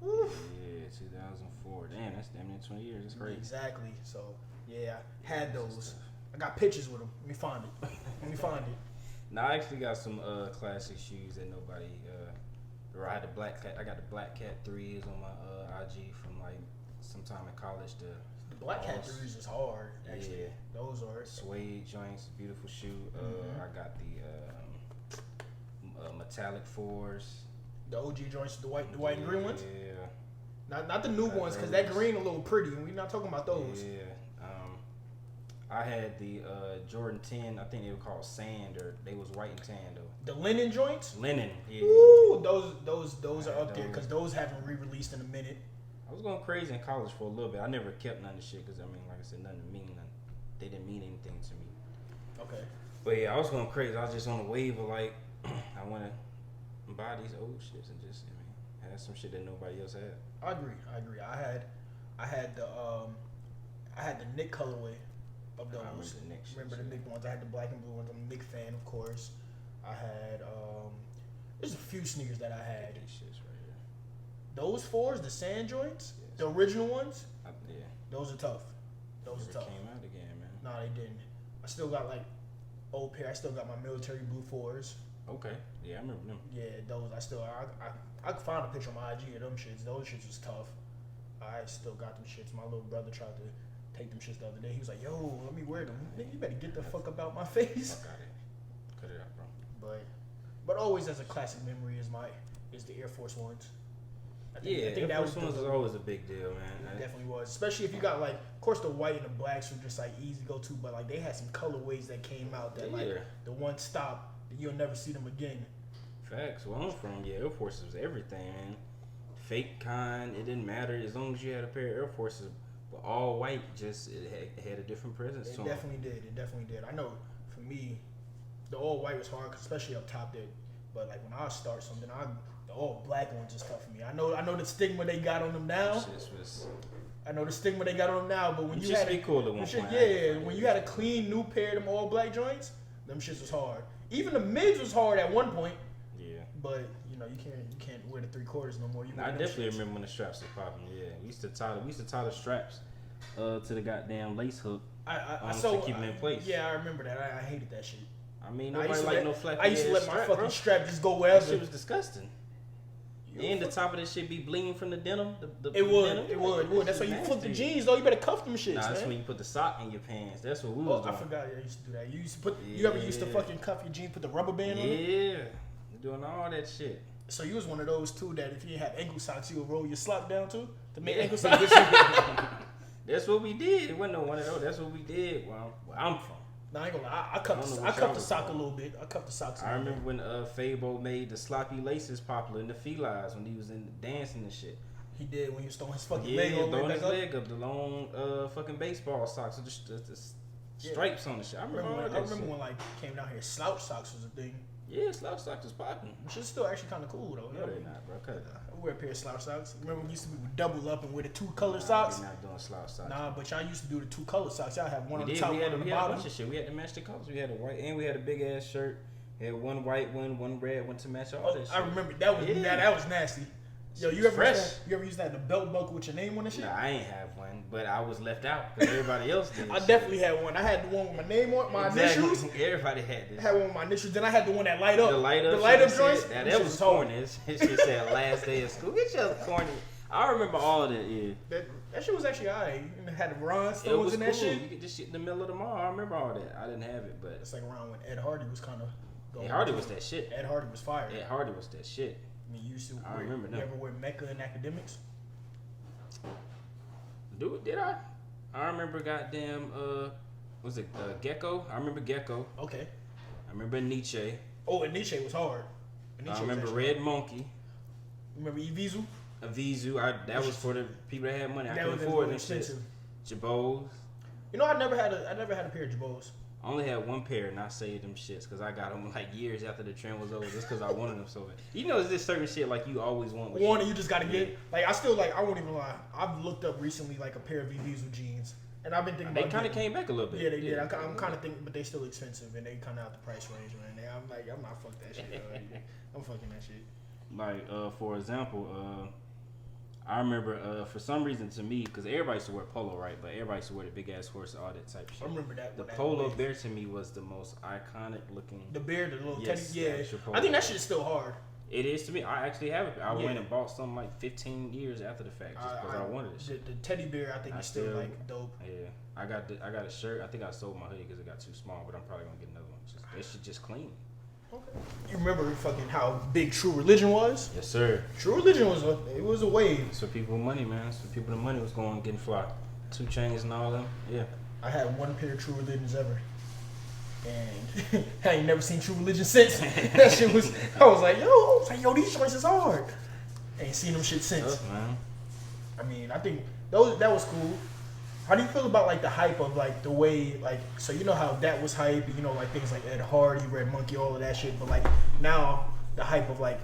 Oof. Yeah, 2004. Damn, that's damn near 20 years. That's crazy. Exactly. So, yeah, I had those. I got pictures with them. Let me find it. Now, I actually got some classic shoes that nobody. I had the Black Cat. I got the Black Cat 3s on my IG from like sometime in college. The Black Cat 3s is hard. Actually, yeah. Those are suede joints, beautiful shoe. I got the metallic 4s. The OG joints, the white and green ones. Yeah. Not the new ones, because that green a little pretty, and we're not talking about those. Yeah. I had the Jordan 10. I think they were called Sand, or they was white and tan though. The linen joints. Linen. Yeah. Ooh, those are up there because those haven't re-released in a minute. I was going crazy in college for a little bit. I never kept none of the shit because, I mean, like I said, nothing to mean. They didn't mean anything to me. Okay. But yeah, I was going crazy. I was just on the wave of like, I want to buy these old shits and just, have some shit that nobody else had. I agree. I had the Nick colorway of those. Remember the Nick ones? I had the black and blue ones. I'm a Nick fan, of course. I had there's a few sneakers that I had. These shits right here. Those 4s, the sand joints, the original ones. Yeah. Those are tough. Those are tough. Came out again, man. No, they didn't. I still got like old pair. I still got my military blue 4s. Okay. Yeah, I remember them. Yeah, those. I could find a picture on my IG of them shits. Those shits was tough. I still got them shits. My little brother tried to take them shits the other day. He was like, yo, let me wear them. Nigga, you better get the fuck up out my face. Fuck out it. Cut it out, bro. But always as a classic memory is the Air Force Ones. I think Air Force Ones is always a big deal, man. It definitely was. Especially if you got like, of course the white and the blacks were just like easy to go to, but like they had some colorways that came out that like the one stop that you'll never see them again. Facts. Where I'm from, Air Forces was everything, man. Fake kind, it didn't matter as long as you had a pair of Air Forces. But all white just it had a different presence. It definitely did. It definitely did. I know for me, the all white was hard, especially up top there. But like when I start something, the all black ones is tough for me. I know the stigma they got on them now. I know the stigma they got on them now. But when you had cool at one point. When you had a clean new pair of them all black joints, them shits was hard. Even the mids was hard at one point. Yeah. But you can't wear the 3/4 no more. I definitely remember when the straps were popping. Yeah, we used to tie the straps to the goddamn lace hook to keep them in place. Yeah, I remember that. I hated that shit. I mean, nobody like no flappy. I used to let my fucking strap just go wherever. That shit was disgusting. And the top of this shit be bleeding from the denim. It would. That's why you flip the jeans though. You better cuff them shits. Nah, that's when you put the sock in your pants. That's what we was doing. I forgot. I used to do that. You used to put. You ever used to fucking cuff your jeans? Put the rubber band on it. Yeah, doing all that shit. So you was one of those too that if you didn't have ankle socks, you would roll your slop down too to make ankle socks. That's what we did. It wasn't no one of those. That's what we did. Well, where I'm from. No, I ain't gonna lie. I cuffed the sock a little bit. I cuffed the socks. I remember when Fabo made the sloppy laces popular in the felines when he was in dancing and shit. He did when he was throwing his fucking leg over throwing his leg up, the long fucking baseball socks with the stripes on the shit. I remember when like came down here, slouch socks was a thing. Yeah, slouch socks was popping. Which is still actually kind of cool though. No, they're not, bro. I wear a pair of slouch socks. Remember when we used to double up and wear the 2 color socks? We're not doing slouch socks. Nah, but y'all used to do the 2 color socks. Y'all have one on the top, one on the bottom. We had a bunch of shit. We had to match the colors. We had a white and we had a big ass shirt. We had one white one red one to match all that shit. I remember that was nasty. Yo, you ever used that in the belt buckle with your name on the shit? Nah, I ain't have one, but I was left out because everybody else did. I definitely had one. I had the one with my name on my initials. Everybody had this. I had one with my initials. Then I had the one that light up. The light up joints. That was corny. It just said last day of school. Get your corny. I remember all of that. Yeah. That shit was actually alright. It had the rhinestones in that cool. shit. You get this shit in the middle of the mall. I remember all that. I didn't have it, but it's like around when Ed Hardy was kind of. Ed Hardy was that shit. Ed Hardy was fire. Ed Hardy was that shit. I mean, I remember that. You ever wear Mecca in academics? Did I? I remember goddamn, was it Gecko? I remember Gecko. Okay. I remember Nietzsche. Oh, and Nietzsche was hard. I remember Red Monkey. Remember Evisu? That was for the people that had money. I couldn't afford them shit. Jabos. You know, I never had a pair of Jabos. I only had one pair, and I saved them shits because I got them like years after the trend was over, just because I wanted them so bad. You know, it's this certain shit like you always want. You just gotta get. Like I won't even lie. I've looked up recently like a pair of Evisu jeans, and I've been thinking. They kind of came back a little bit. Yeah, they did. I'm kind of thinking, but they still expensive, and they kind of out the price range, man. I'm like, I'm not fuck that shit. I'm fucking that shit. Like for example, I remember for some reason to me, because everybody used to wear polo, right? But everybody used to wear the big ass horse, all that type of shit. I remember that. The polo bear to me was the most iconic looking. The bear, the little teddy. Yeah, I think that shit's still hard. It is to me. I actually have it. I went and bought something like 15 years after the fact just because I wanted it. The teddy bear, I think, is still like dope. Yeah, I got a shirt. I think I sold my hoodie because it got too small, but I'm probably gonna get another one. That shit just clean. Okay. You remember fucking how big True Religion was? Yes, sir. True Religion was a wave. It's for people with money, man. It's for people with money was going getting fly. 2 Chainz and all them. Yeah. I had one pair of True Religions ever. And I ain't never seen True Religion since. That shit was, I was like, yo, these joints is hard. Ain't seen them shit since. Tough, man. I mean, I think that was cool. How do you feel about like the hype of like the way like, so you know how that was hype, you know, like things like Ed Hardy, Red Monkey, all of that shit, but like now the hype of like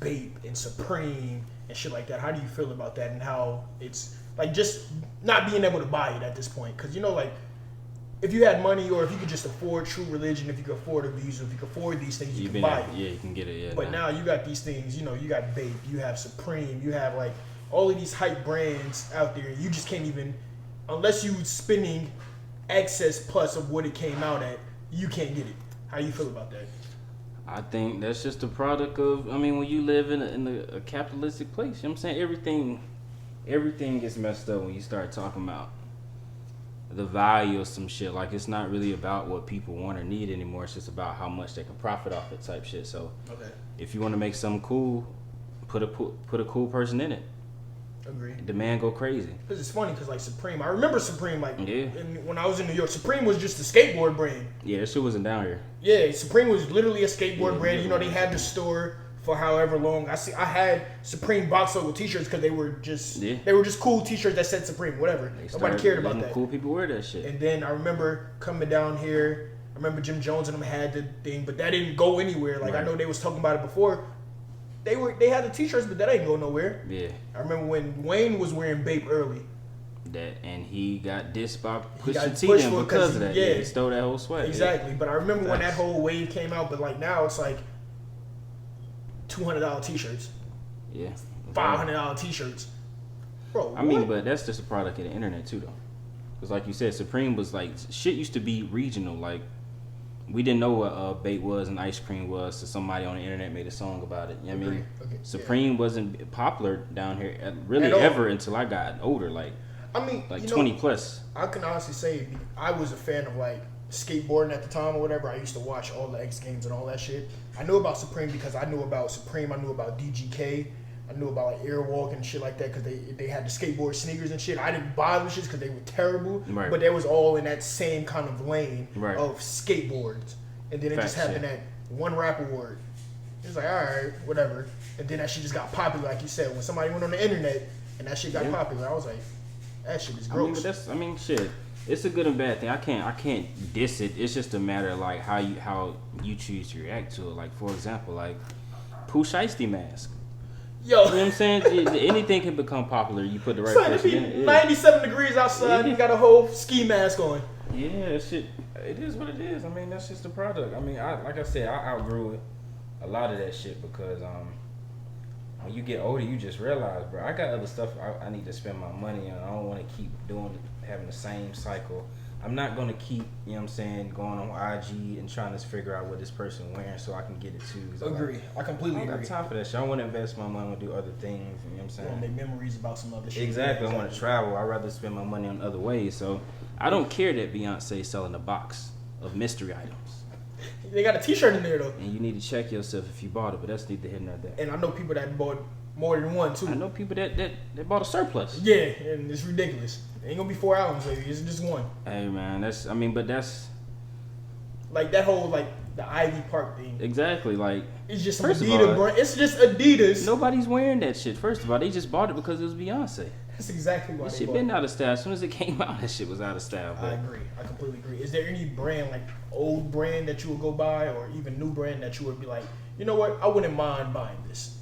Bape and Supreme and shit like that. How do you feel about that and how it's like just not being able to buy it at this point? Because you know, like if you had money or if you could just afford True Religion, if you could afford a Visa, if you could afford these things, you can buy it. Yeah, you can get it. Yeah. But now you got these things, you know, you got Bape, you have Supreme, you have like all of these hype brands out there. You just can't even. Unless you spending excess plus of what it came out at, you can't get it. How do you feel about that? I think that's just a product of, I mean, when you live in a capitalistic place, you know what I'm saying? Everything gets messed up when you start talking about the value of some shit. Like, it's not really about what people want or need anymore. It's just about how much they can profit off it type shit. So, if you want to make something cool, put a cool person in it. Agree. Demand go crazy. Because it's funny, because like Supreme, I remember Supreme like when I was in New York. Supreme was just a skateboard brand. Yeah, that shit wasn't down here. Yeah, Supreme was literally a skateboard brand. You know, they had the store for however long. I had Supreme box logo T-shirts because they were just cool T-shirts that said Supreme, whatever. Nobody cared about that. Cool people wear that shit. And then I remember coming down here. I remember Jim Jones and them had the thing, but that didn't go anywhere. Like I know they was talking about it before. They had the T-shirts, but that ain't go nowhere. Yeah. I remember when Wayne was wearing Bape early. And he got dissed by Pusha T then because of that. Yeah, he stole that whole swag. Exactly. Yeah. But I remember when that whole wave came out, but like now it's like $200 T-shirts. Yeah. $500 T-shirts. Bro, I mean, but that's just a product of the internet too, though. Because like you said, Supreme was like, shit used to be regional. Like, we didn't know what Bait was and ice cream was, so somebody on the internet made a song about it. You know what I mean? Okay. Supreme wasn't popular down here really ever until I got older. Like 20 plus. I can honestly say I was a fan of like skateboarding at the time or whatever. I used to watch all the X Games and all that shit. I knew about Supreme because I knew about Supreme. I knew about DGK. I knew about like Airwalk and shit like that because they had the skateboard sneakers and shit. I didn't buy them shits because they were terrible, but they was all in that same kind of lane of skateboards. And then it just happened that one rap award. It was like, all right, whatever. And then that shit just got popular, like you said. When somebody went on the internet and that shit got popular, I was like, that shit is gross. I mean, shit. It's a good and bad thing. I can't diss it. It's just a matter of like how you choose to react to it. Like for example, like Pooh Shiesty mask. Yo. You know what I'm saying? Anything can become popular. You put the right person in it. 97 degrees outside and you got a whole ski mask on. Yeah, shit. It is what it is. I mean, that's just the product. I mean, like I said, I outgrew it. A lot of that shit because when you get older, you just realize, bro, I got other stuff I need to spend my money on. I don't want to keep having the same cycle. I'm not going to keep, you know what I'm saying, going on IG and trying to figure out what this person wearing so I can get it too. Agree. I completely agree. I got time for that shit. I want to invest my money and do other things, you know what I'm saying? I want to make memories about some other shit. Exactly. I want to travel. I'd rather spend my money on other ways. So I don't care that Beyonce's selling a box of mystery items. They got a T-shirt in there though. And you need to check yourself if you bought it, but that's neither here nor there. And I know people that bought more than one too. I know people that bought a surplus. Yeah, and it's ridiculous. It ain't gonna be 4 albums, baby. It's just one. Hey man, that's like that whole like the Ivy Park thing. Exactly, like it's just some Adidas brand. It's just Adidas. Nobody's wearing that shit. First of all, they just bought it because it was Beyonce. That's exactly why that shit been out of style. As soon as it came out, that shit was out of style. I agree. I completely agree. Is there any brand, like old brand that you would go buy or even new brand that you would be like, you know what, I wouldn't mind buying this?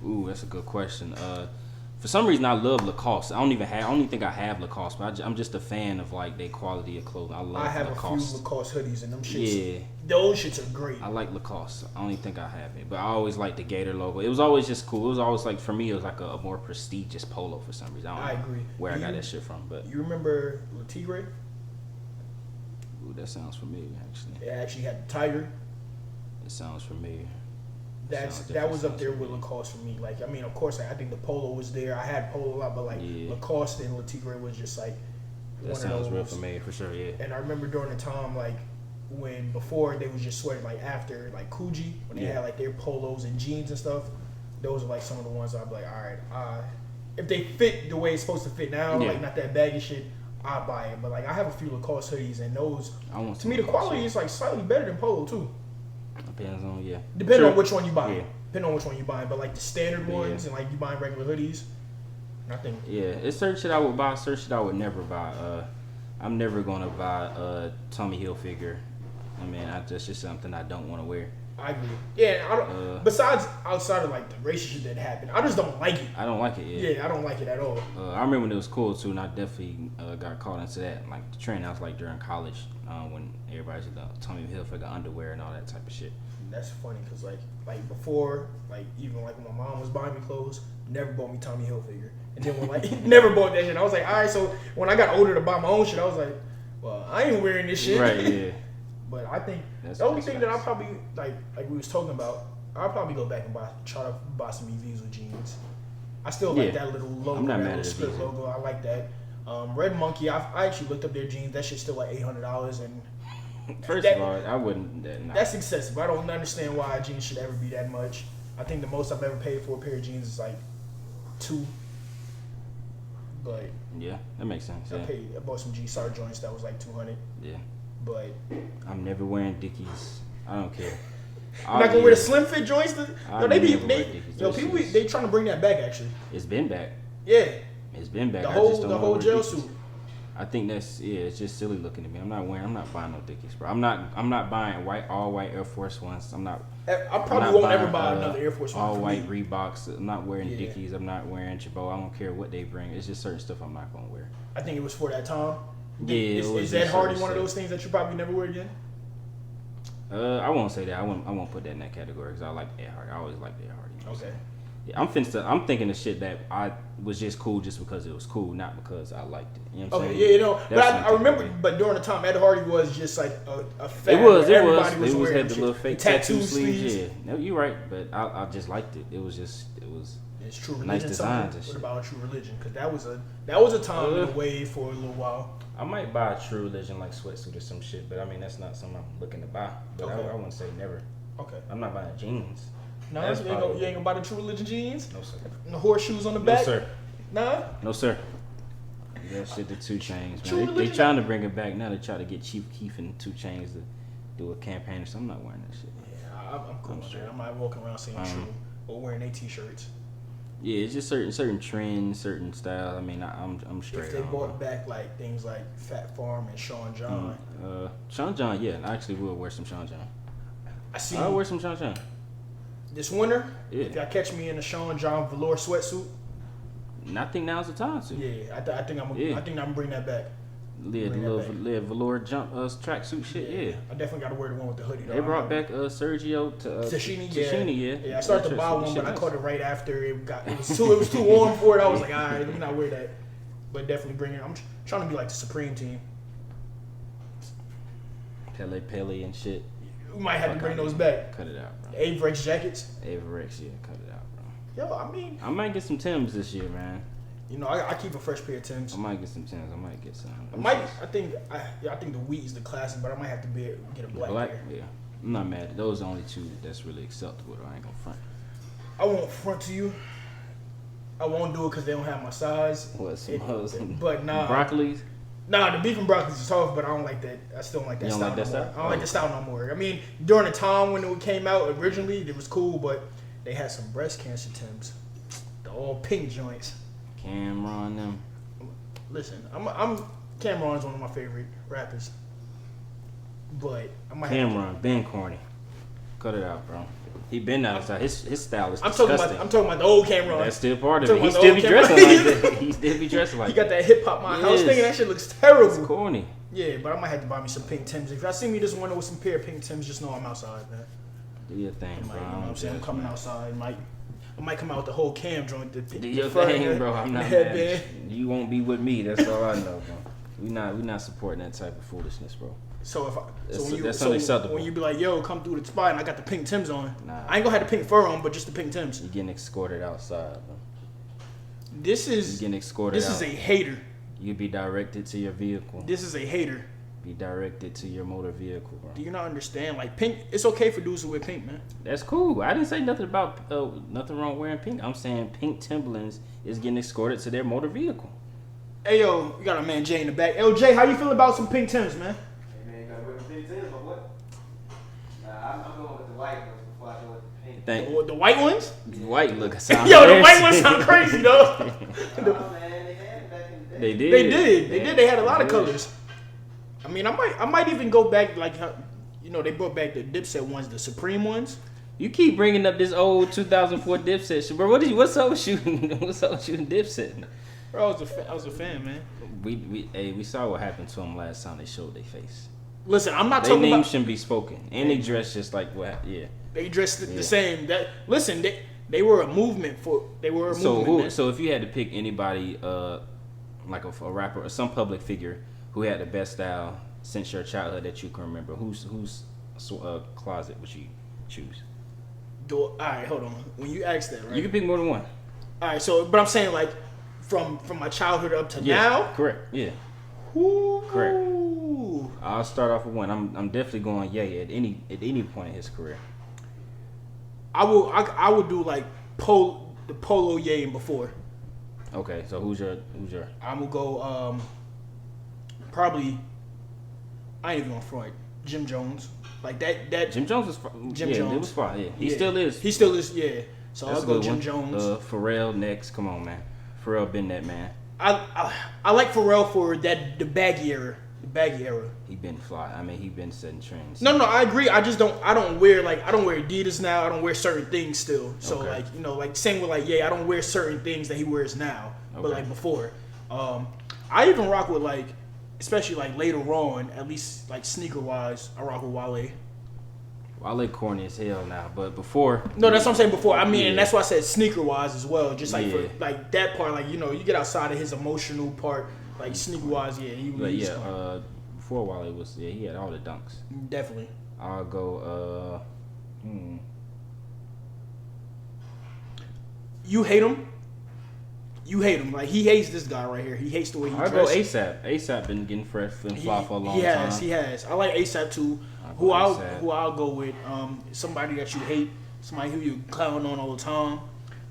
Ooh, that's a good question. For some reason, I love Lacoste. I don't even think I have Lacoste, but I'm just a fan of like their quality of clothing. I love Lacoste. I have a few Lacoste hoodies and them shits. Yeah. Those shits are great. I like Lacoste. I don't even think I have it, but I always like the Gator logo. It was always just cool. It was always like, for me, it was like a more prestigious polo for some reason. I agree. Where I got that shit from, but you remember Le Tigre? Ooh, that sounds familiar, actually. It actually had the tiger. It sounds familiar. That was up there with Lacoste for me. Like, I mean, of course, I think the polo was there. I had polo a lot, but like Lacoste and Le Tigre was just like that sounds real familiar for sure. Yeah. And I remember during the time like when before they was just sweating like after like Coogee when they had like their polos and jeans and stuff. Those are like some of the ones I'd be like, all right, if they fit the way it's supposed to fit now, like not that baggy shit, I'd buy it. But like I have a few Lacoste hoodies and those. To me, the quality is like slightly better than polo too. Depends on Depending on which one you buy. Depending on which one you buy, but like the standard ones and like you buying regular hoodies, I think. Yeah, it's certain shit I would buy, certain shit I would never buy. I'm never gonna buy a Tommy Hilfiger. I mean, that's just something I don't want to wear. I agree. Yeah, I don't. Besides, outside of like the racist shit that happened, I just don't like it. I don't like it. Yeah, I don't like it at all. I remember when it was cool too, and I definitely got caught into that. Like the trend, I was like during college when everybody's Tommy Hilfiger underwear and all that type of shit. That's funny because like before, like even like when my mom was buying me clothes, never bought me Tommy Hilfiger, and then when like never bought that shit, I was like, all right. So when I got older to buy my own shit, I was like, well, I ain't wearing this shit. Right. Yeah. But I think the only thing that I'll probably like we was talking about, I'll probably go back and try to buy some Evisu jeans. I still like that little logo, I'm not that mad little split logo. I like that. Red Monkey, I actually looked up their jeans. That shit's still like $800 and. First of all, I wouldn't. That's excessive. I don't understand why jeans should ever be that much. I think the most I've ever paid for a pair of jeans is like $2. But yeah, that makes sense. I bought some G-Star joints that was like $200. Yeah. But I'm never wearing Dickies. I don't care. You're not gonna wear the slim fit joints. People they trying to bring that back actually. It's been back. Yeah. It's been back. The whole jail suit. I think it's just silly looking to me. I'm not buying no Dickies, bro. I'm not buying all white Air Force Ones. I probably won't ever buy another Air Force One. All white Reeboks. I'm not wearing Dickies. I'm not wearing Chabot. I don't care what they bring. It's just certain stuff I'm not gonna wear. I think it was for that time. Yeah. Is Ed Hardy one of those things that you probably never wear again? I won't say that. I won't put that in that category because I like Ed Hardy. I always liked Ed Hardy. Okay. Yeah, I'm thinking of shit that I was just cool just because it was cool, not because I liked it. You know what I'm saying? Yeah, you know. But I remember, but during the time, Ed Hardy was just like a fad. It was. Everybody It was wearing had the little fake tattoo sleeves. Yeah, no, you're right. But I just liked it. It was. It's True Religion. Nice designs. What about True Religion? Because that was a time and a wave for a little while. I might buy a True Religion like sweatsuit or some shit, but I mean that's not something I'm looking to buy. But okay. I wouldn't say never. Okay. I'm not buying jeans. No, you ain't gonna buy the True Religion jeans? No sir. And the horseshoes on the back? No sir. Nah? No sir. That shit the 2 Chainz, man. They trying to bring it back now. They try to get Chief Keef and 2 Chainz to do a campaign or something. I'm not wearing that shit. Yeah, I'm cool with that. I'm not walking around saying True or wearing their t-shirts. Yeah, it's just certain trends, certain styles. I mean, I'm straight. If they brought back like things like Fat Farm and Shawn John. Shawn John, yeah, I actually will wear some Shawn John. I'll wear some Shawn John. This winter, yeah. If y'all catch me in a Shawn John velour sweatsuit, I think now's the time to. Yeah, I think I'm gonna bring that back. Yeah, the little velour jump tracksuit shit. Yeah, I definitely got to wear the one with the hoodie. They brought back Sergio to Tashini. Yeah, I started to buy one, but I caught it right after it was too warm for it. I was like, all right, let me not wear that. But definitely bring it. I'm trying to be like the Supreme team. Pele and shit. We might have to bring those back. Cut it out, bro. Averex jackets. Averex, yeah, cut it out, bro. Yo, I mean, I might get some Timbs this year, man. You know, I keep a fresh pair of Timbs. I might get some Timbs. I might get some. I think the wheat is the classic, but I might have to get a black pair. Yeah, I'm not mad. Those are the only 2 that's really acceptable. Though. I ain't gonna front. I won't front to you. I won't do it because they don't have my size. What some but nah, broccolis. Nah, the beef and broccoli is tough, but I don't like that. I still don't like that style no more. I don't like the style no more. I mean, during the time when it came out originally, it was cool, but they had some breast cancer Timbs, the all pink joints. Cameron, them. Listen, Cameron's one of my favorite rappers, but I might. Cameron been corny. Cut it out, bro. He been outside. His style is disgusting. I'm talking about the old Cameron. That's still part of it. He still be dressing like that. He still be dressing like that. He got that hip hop mind. I was thinking that shit looks terrible. It's corny. Yeah, but I might have to buy me some pink Timbs. If y'all see me this winter with some pair of pink Timbs, just know I'm outside, man. Do your thing, bro. You know what I'm saying? I'm coming outside. I might come out with the whole Cam joint. Do your thing, bro. I'm not mad. You won't be with me. That's all I know, bro. We not supporting that type of foolishness, bro. So that's unacceptable. When you be like, yo, come through the spot and I got the pink Timbs on. Nah. I ain't gonna have the pink fur on, but just the pink Timbs. You getting escorted outside, bro. This is a hater. You be directed to your vehicle. This is a hater. Be directed to your motor vehicle, bro. Do you not understand? Like pink, it's okay for dudes to wear pink, man. That's cool. I didn't say nothing about nothing wrong wearing pink. I'm saying pink Timberlands is getting escorted to their motor vehicle. Hey yo, you got a man Jay in the back. Yo Jay, how you feel about some pink Timbs, man? Hey man, you gotta wear the pink Timbs, but what? Nah, I'm going with the white ones before I go with the pink. The white ones? The white look sound. Yo, the white ones sound crazy though. Oh man, they had it back in the day. They did. They did. They had a lot of colors. I mean, I might even go back like, you know, they brought back the Dipset ones, the Supreme ones. You keep bringing up this old 2004 Dipset shit, bro. What's up with shooting? What's up with shooting Dipset? Bro, I was a fan, man. We saw what happened to them last time they showed their face. Listen, I'm not talking about. Their name about, shouldn't be spoken, and they dress just like what? Yeah. They dressed the same. They were a movement for. They were a movement. So if you had to pick anybody, like a rapper or some public figure who had the best style since your childhood that you can remember, whose closet would you choose? All right, hold on. When you ask that, right? You can pick more than one. All right, so but I'm saying like from my childhood up to now. Correct. Yeah. Ooh. Correct. I'll start off with one. I'm definitely going Ye at any point in his career. I will do like the Polo Ye and before. Okay, so who's your? I'm gonna go probably. I ain't even gonna front. Jim Jones. Like that. Jim Jones was Jim Jones. It was fine. Yeah, he still is. He still is. Yeah. So That's I'll go Jim one. Jones. Pharrell next. Come on, man. Pharrell been that man. I like Pharrell for the baggy era. The baggy era. He been fly. I mean, he been setting trends. No, I agree. I just don't. I don't wear Adidas now. I don't wear certain things still. So Okay. like like same with like I don't wear certain things that he wears now. But Okay. like before, I even rock with like, especially like later on, at least like sneaker wise, I rock with Wale. Wale corny as hell now, but before. No, that's what I'm saying before. I mean, Yeah. and that's why I said sneaker wise as well. Just like Yeah. for like that part, like you get outside of his emotional part, like sneaker wise, But he's yeah, before Wale was he had all the dunks. definitely. I'll go. You hate him. You hate him. Like he hates this guy right here. He hates the way he I'll go dresses. ASAP. ASAP been getting fresh and fly for a long He has. time. He has. I like ASAP too. I'll go A$AP. Who I'll go with? Somebody that you hate. Somebody who you clown on all the time.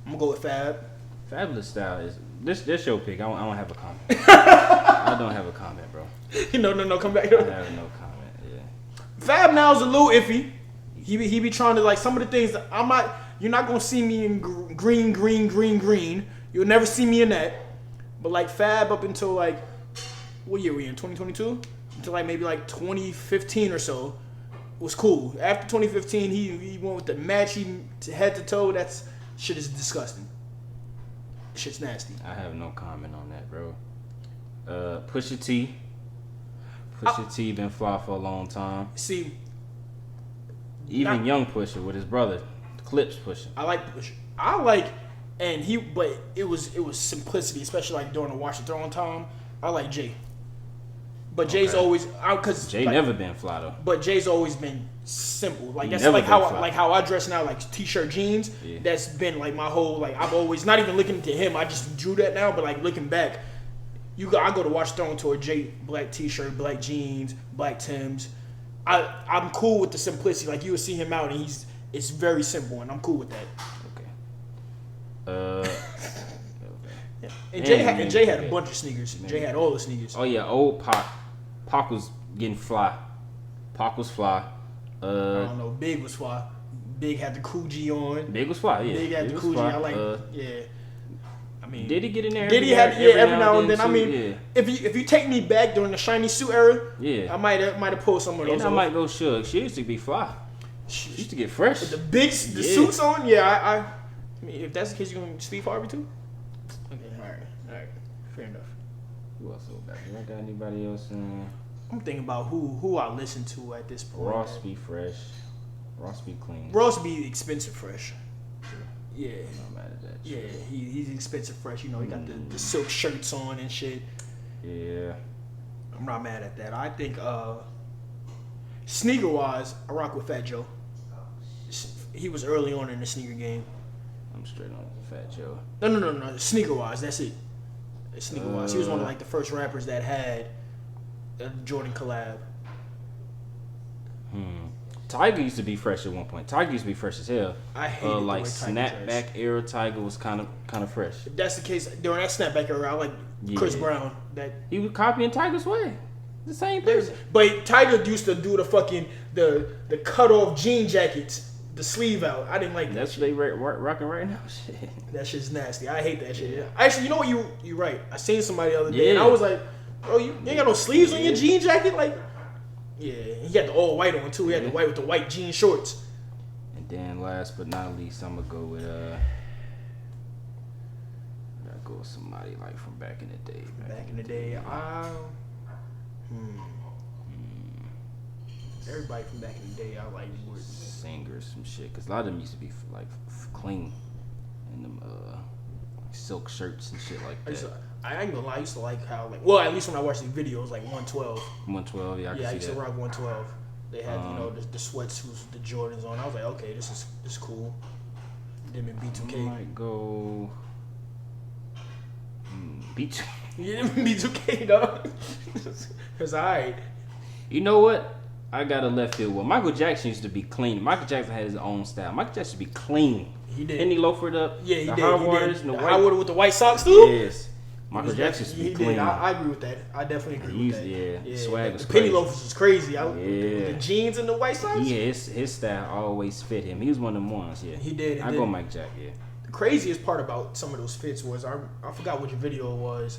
I'm gonna go with Fab. Fabulous style is this your pick. I don't have a comment. I don't have a comment, bro. No, come back. I have no comment. Yeah. Fab now is a little iffy. He be trying to like some of the things that I might. You're not gonna see me in green. You'll never see me in that. But like Fab up until like what year we in? 2022? Until like maybe like 2015 or so was cool. After 2015, he went with the matchy head to toe. That's shit is disgusting. Shit's nasty. I have no comment on that, bro. Pusha T. Pusha T been fly for a long time. See, Even young Pusha with his brother, Clips Pusha. I like Pusha. But it was simplicity, especially like during the Watch the Throne time. I like Jay, but Jay's always because Jay never been fly though. But Jay's always been simple. Like He that's never like been fly. how I dress now, like t-shirt jeans. Yeah. That's been like my whole like I've always not even looking to him. I just drew that now, but like looking back, I go to Watch the Throne tour. Jay black t-shirt, black jeans, black Timbs. I'm cool with the simplicity. Like you would see him out and it's very simple, and I'm cool with that. Okay. Yeah. And Jay had a bunch of sneakers. Jay had all the sneakers. Oh yeah, old Pac. Pac was getting fly. Pac was fly. I don't know. Big was fly. Big had the Coogee on. Big was fly. Yeah. Big had the was Coogee. fly. I like. Yeah. I mean, Did he get in there? Every now and then. I too? mean, Yeah. if you take me back during the shiny suit era, Yeah. I might have pulled some of those. And I off. might go Suge. She used to be fly. She used to get fresh. The big suits on. Yeah, I mean, if that's the case, you going Steve Harvey too? Okay, all right, fair enough. Who else was back there? I got anybody else? I'm thinking about who I listen to at this point. Ross be fresh. Ross be clean. Ross be expensive fresh. Yeah. I'm not mad at that. Yeah, he's expensive fresh. You know, he got the silk shirts on and shit. Yeah. I'm not mad at that. I think sneaker wise, I rock with Fat Joe. He was early on in the sneaker game. I'm straight on Fat Joe. No. Sneaker wise, that's it. Sneaker wise, he was one of like the first rappers that had a Jordan collab. Tiger used to be fresh at one point. Tiger used to be fresh as hell. I hated the like way Tiger snapback dressed. era. Tiger was kind of fresh. If that's the case, during that snapback era, I like Chris Brown. That He was copying Tiger's way. The same person. But Tiger used to do the fucking the cut off jean jackets, the sleeve out. I didn't like that. That's what they rocking right now. Shit. That shit's nasty. I hate that shit. Actually, you know what? You're right. I seen somebody the other day, Yeah. and I was like, bro, you ain't got no sleeves on your jean jacket? Like, yeah. He had the all white on, too. He had the white with the white jean shorts. And then last but not least, I'm going to go with, I gotta go with somebody like from back in the day. Back in the day, everybody from back in the day, I like would. Singers, some shit. Because a lot of them used to be like clean. And them silk shirts and shit like that. I ain't gonna lie, I used to like how, like, well, at least when I watched these videos, like 112. 112, yeah, I can I see used that. to rock 112. They had, the sweatsuits, the Jordans on. I was like, okay, this is cool. Them in B2K. I might go B2K. You didn't B2K, dog. It's alright. You know what? I got a left field one. Michael Jackson used to be clean. Michael Jackson had his own style. Michael Jackson used to be clean. He did. And he loafered up. Yeah, he the did. high He waters did. and the The white. high water with the white socks, too? Yes. Michael Jackson used to be he clean. did. I agree with that. I definitely agree with that. Yeah, swag was the penny crazy. loafers was crazy. Yeah. With the jeans and the white socks. Yeah, his style always fit him. He was one of them ones. Yeah, He did. I go Mike Jack. Yeah. The craziest part about some of those fits was I forgot which video it was.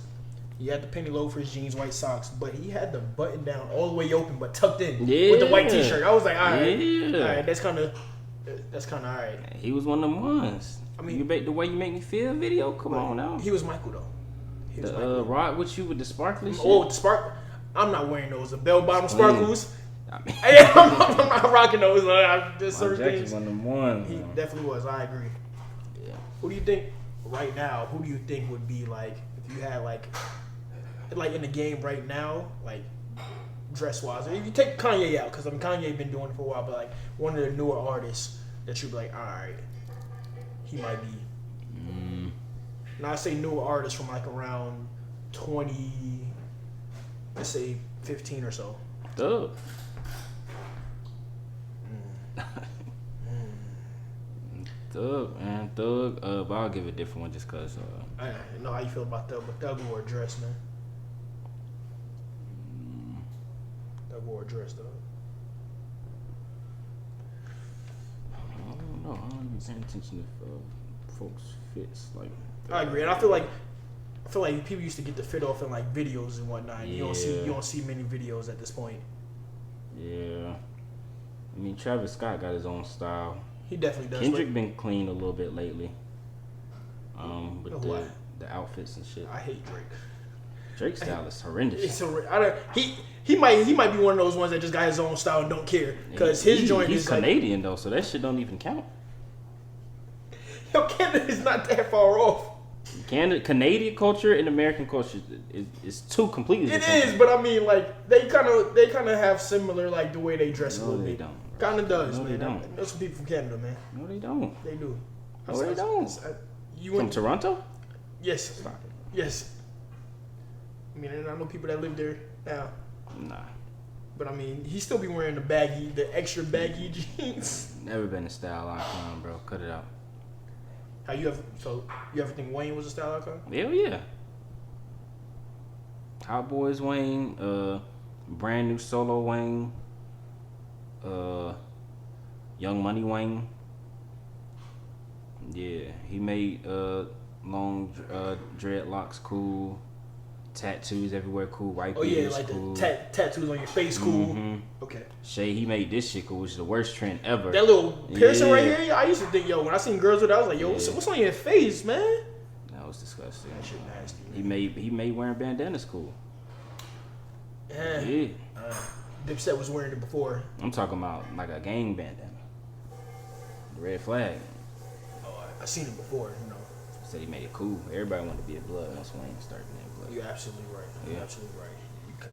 He had the penny loafers, jeans, white socks, but he had the button down all the way open, but tucked in with the white T-shirt. I was like, all right, that's kind of all right. He was one of them ones. I mean, the way you make me feel video. Come on now. He was Michael though. He was The rod with you with the sparkly shit. Oh, the spark. I'm not wearing those. The bell bottom sparkles. I mean, I'm not rocking those. There's certain Jackson's things. one of them ones. He definitely was. I agree. Yeah. Who do you think right now? Who do you think would be like if you had like in the game right now, like dress wise? If you take Kanye out, because Kanye been doing it for a while, but like one of the newer artists that you'd be like, all right, he might be. Now I say newer artists from like around 20, let's say 15 or so. Thug. Thug, man. Thug. But I'll give it a different one just because. I know how you feel about Thug, but Thug wore a dress, man. Thug wore a dress, though. I don't know. I don't even pay attention to folks' fits. Like, I agree, and I feel like people used to get the fit off in like videos and whatnot. Yeah. You don't see many videos at this point. Yeah. I mean, Travis Scott got his own style. He definitely does. Kendrick been clean a little bit lately. With what? the outfits and shit. I hate Drake. Drake's style is horrendous. He might be one of those ones that just got his own style and don't care because his joint he's is Canadian though, so that shit don't even count. Yo, Canada is not that far off. Canadian culture and American culture is two completely It different is, things. but I mean, like they kind of have similar like the way they dress a No, little they bit. don't. Kind of does, No, man. they don't. I know some people from Canada, man. No, they don't. They do. No, they don't. You From went Toronto? Yes. Stop it. Yes. I mean, and I know people that live there now. Nah. But I mean, he still be wearing the extra baggy jeans. Never been a style icon, bro. Cut it out. You ever think Wayne was a style icon? Hell yeah. Hot Boys Wayne, brand new solo Wayne, Young Money Wayne. Yeah, he made long dreadlocks cool, tattoos everywhere cool, white beards like cool. the tattoos on your face cool. Mm-hmm. Okay. Shay, he made this shit cool, which is the worst trend ever. That little piercing Yeah. right here, I used to think, when I seen girls with it, I was like, yo, what's on your face, man? That was disgusting. That shit nasty. Man. He made wearing bandanas cool. Yeah. Dipset was wearing it before. I'm talking about like a gang bandana. The red flag. Oh, I seen it before, Said he made it cool. Everybody wanted to be a blood once Wayne started being blood. You're absolutely right. Yeah. You're absolutely right.